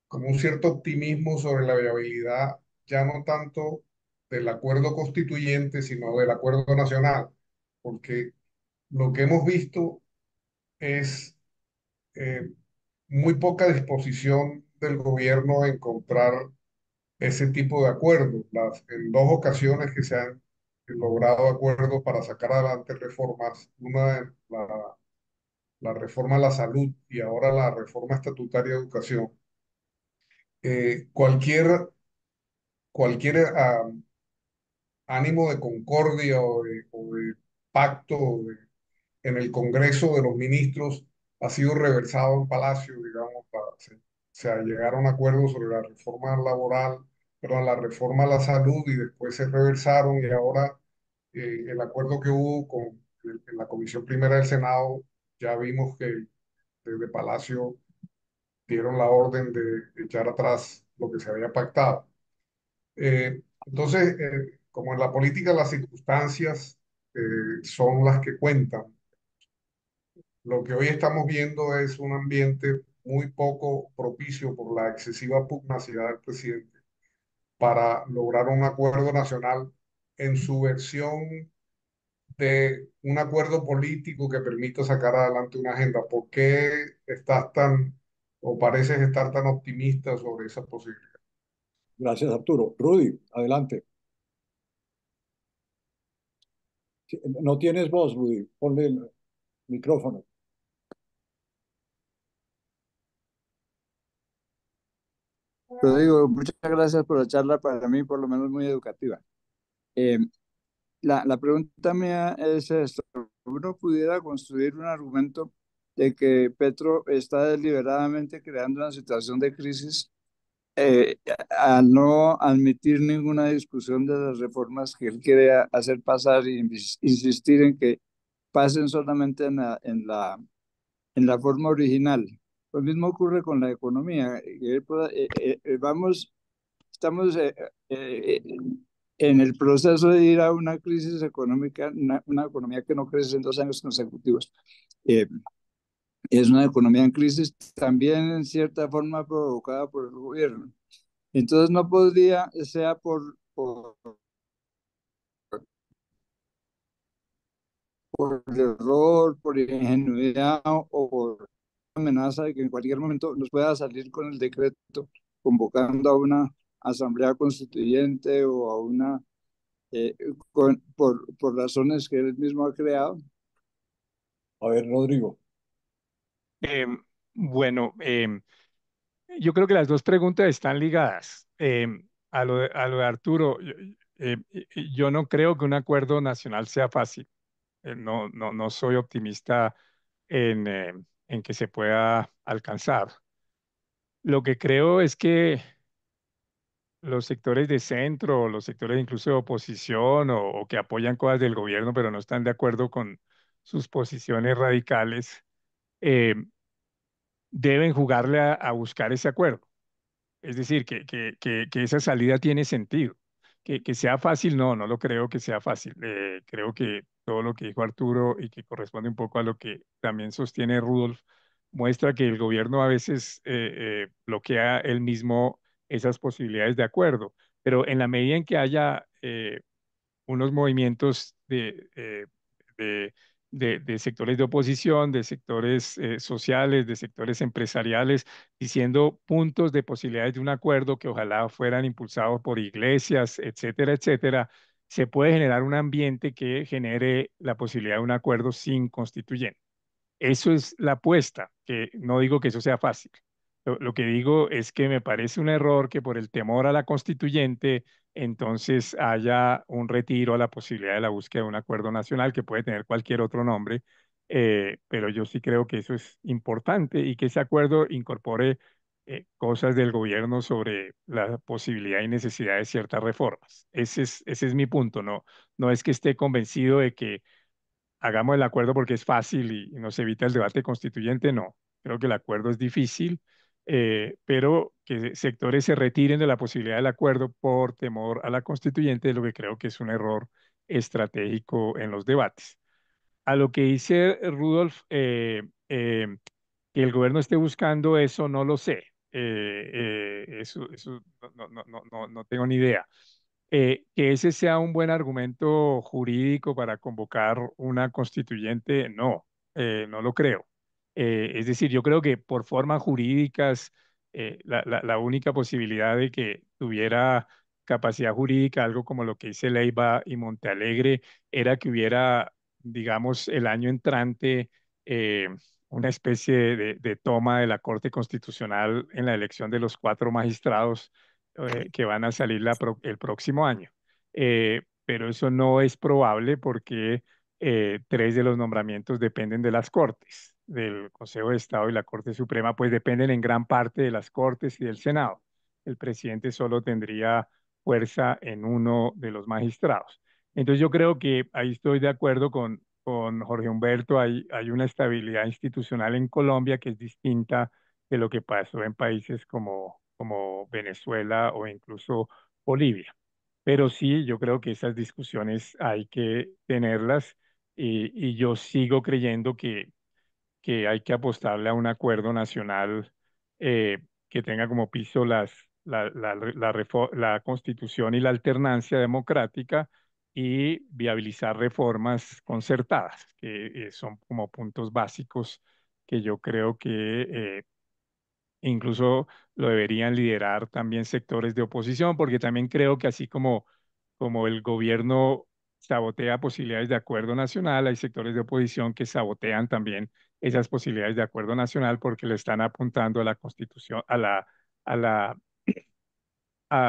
como un cierto optimismo sobre la viabilidad, ya no tanto del acuerdo constituyente, sino del acuerdo nacional, porque lo que hemos visto es eh, muy poca disposición del gobierno a encontrar ese tipo de acuerdos. En dos ocasiones que se han logrado acuerdos para sacar adelante reformas, la reforma a la salud y ahora la reforma estatutaria de educación, cualquier ánimo de concordia o de pacto en el Congreso de los Ministros ha sido reversado en Palacio, digamos, se llegaron a acuerdos sobre la reforma laboral, perdón, la reforma a la salud y después se reversaron y ahora el acuerdo que hubo en la Comisión Primera del Senado, ya vimos que desde Palacio dieron la orden de echar atrás lo que se había pactado. Entonces, como en la política las circunstancias son las que cuentan, lo que hoy estamos viendo es un ambiente muy poco propicio por la excesiva pugnacidad del presidente para lograr un acuerdo nacional en su versión de un acuerdo político que permita sacar adelante una agenda. ¿Por qué estás tan o pareces estar tan optimista sobre esa posibilidad? Gracias, Arturo. Rudy, adelante. No tienes voz, Rudy. Ponle el micrófono. Rodrigo, muchas gracias por la charla, para mí por lo menos muy educativa. Eh, la pregunta mía es esto: ¿uno pudiera construir un argumento de que Petro está deliberadamente creando una situación de crisis eh, al no admitir ninguna discusión de las reformas que él quiere hacer pasar y insistir en que pasen solamente en la forma original. Lo mismo ocurre con la economía. Estamos en el proceso de ir a una crisis económica, una economía que no crece en 2 años consecutivos. Eh, es una economía en crisis también en cierta forma provocada por el gobierno. Entonces no podría, sea por error, por ingenuidad o por amenaza de que en cualquier momento nos pueda salir con el decreto convocando a una asamblea constituyente o a una, por razones que él mismo ha creado. A ver, Rodrigo. Bueno, yo creo que las dos preguntas están ligadas. A lo de Arturo, yo no creo que un acuerdo nacional sea fácil. No soy optimista en que se pueda alcanzar. Lo que creo es que los sectores de centro, los sectores incluso de oposición o que apoyan cosas del gobierno, pero no están de acuerdo con sus posiciones radicales, eh, deben jugarle a buscar ese acuerdo. Es decir, que esa salida tiene sentido. Que sea fácil, no lo creo que sea fácil. Creo que todo lo que dijo Arturo y que corresponde un poco a lo que también sostiene Rudolf, muestra que el gobierno a veces bloquea él mismo esas posibilidades de acuerdo. Pero en la medida en que haya unos movimientos de, de sectores de oposición, de sectores sociales, de sectores empresariales, diciendo puntos de posibilidades de un acuerdo que ojalá fueran impulsados por iglesias, etcétera, etcétera, se puede generar un ambiente que genere la posibilidad de un acuerdo sin constituyente. Eso es la apuesta, que no digo que eso sea fácil. Lo que digo es que me parece un error que por el temor a la constituyente, entonces haya un retiro a la posibilidad de la búsqueda de un acuerdo nacional que puede tener cualquier otro nombre, pero yo sí creo que eso es importante y que ese acuerdo incorpore cosas del gobierno sobre la posibilidad y necesidad de ciertas reformas. Ese es mi punto, no es que esté convencido de que hagamos el acuerdo porque es fácil y nos evita el debate constituyente, no. Creo que el acuerdo es difícil, pero que sectores se retiren de la posibilidad del acuerdo por temor a la constituyente es lo que creo que es un error estratégico en los debates. A lo que dice Rudolf, que el gobierno esté buscando eso, no lo sé. Eso no tengo ni idea. Que ese sea un buen argumento jurídico para convocar una constituyente, no lo creo. Es decir, yo creo que por formas jurídicas, la única posibilidad de que tuviera capacidad jurídica, algo como lo que dice Leiva y Montealegre, era que hubiera, digamos, el año entrante una especie de toma de la Corte Constitucional en la elección de los 4 magistrados que van a salir el próximo año. Pero eso no es probable porque 3 de los nombramientos dependen de las Cortes, del Consejo de Estado y la Corte Suprema, pues dependen en gran parte de las Cortes y del Senado. El presidente solo tendría fuerza en uno de los magistrados. Entonces yo creo que ahí estoy de acuerdo con Jorge Humberto, hay una estabilidad institucional en Colombia que es distinta de lo que pasó en países como Venezuela o incluso Bolivia. Pero sí, yo creo que esas discusiones hay que tenerlas y yo sigo creyendo que hay que apostarle a un acuerdo nacional eh, que tenga como piso la Constitución y la alternancia democrática y viabilizar reformas concertadas, que son como puntos básicos que yo creo que incluso lo deberían liderar también sectores de oposición, porque también creo que así como el gobierno sabotea posibilidades de acuerdo nacional, hay sectores de oposición que sabotean también esas posibilidades de acuerdo nacional porque le están apuntando a la constitución, a la, a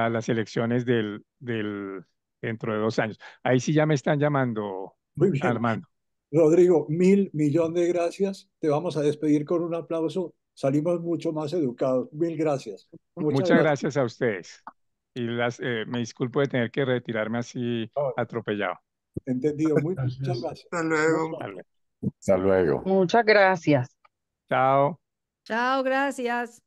las elecciones dentro de 2 años. Ahí sí ya me están llamando, Muy bien. Armando. Rodrigo, mil millón de gracias. Te vamos a despedir con un aplauso. Salimos mucho más educados. Mil gracias. Muchas Muchas gracias. gracias a ustedes. Y me disculpo de tener que retirarme así atropellado. Entendido. Muchas Gracias. gracias. Hasta luego. Vale. Hasta luego. Muchas gracias. Chao. Chao, gracias.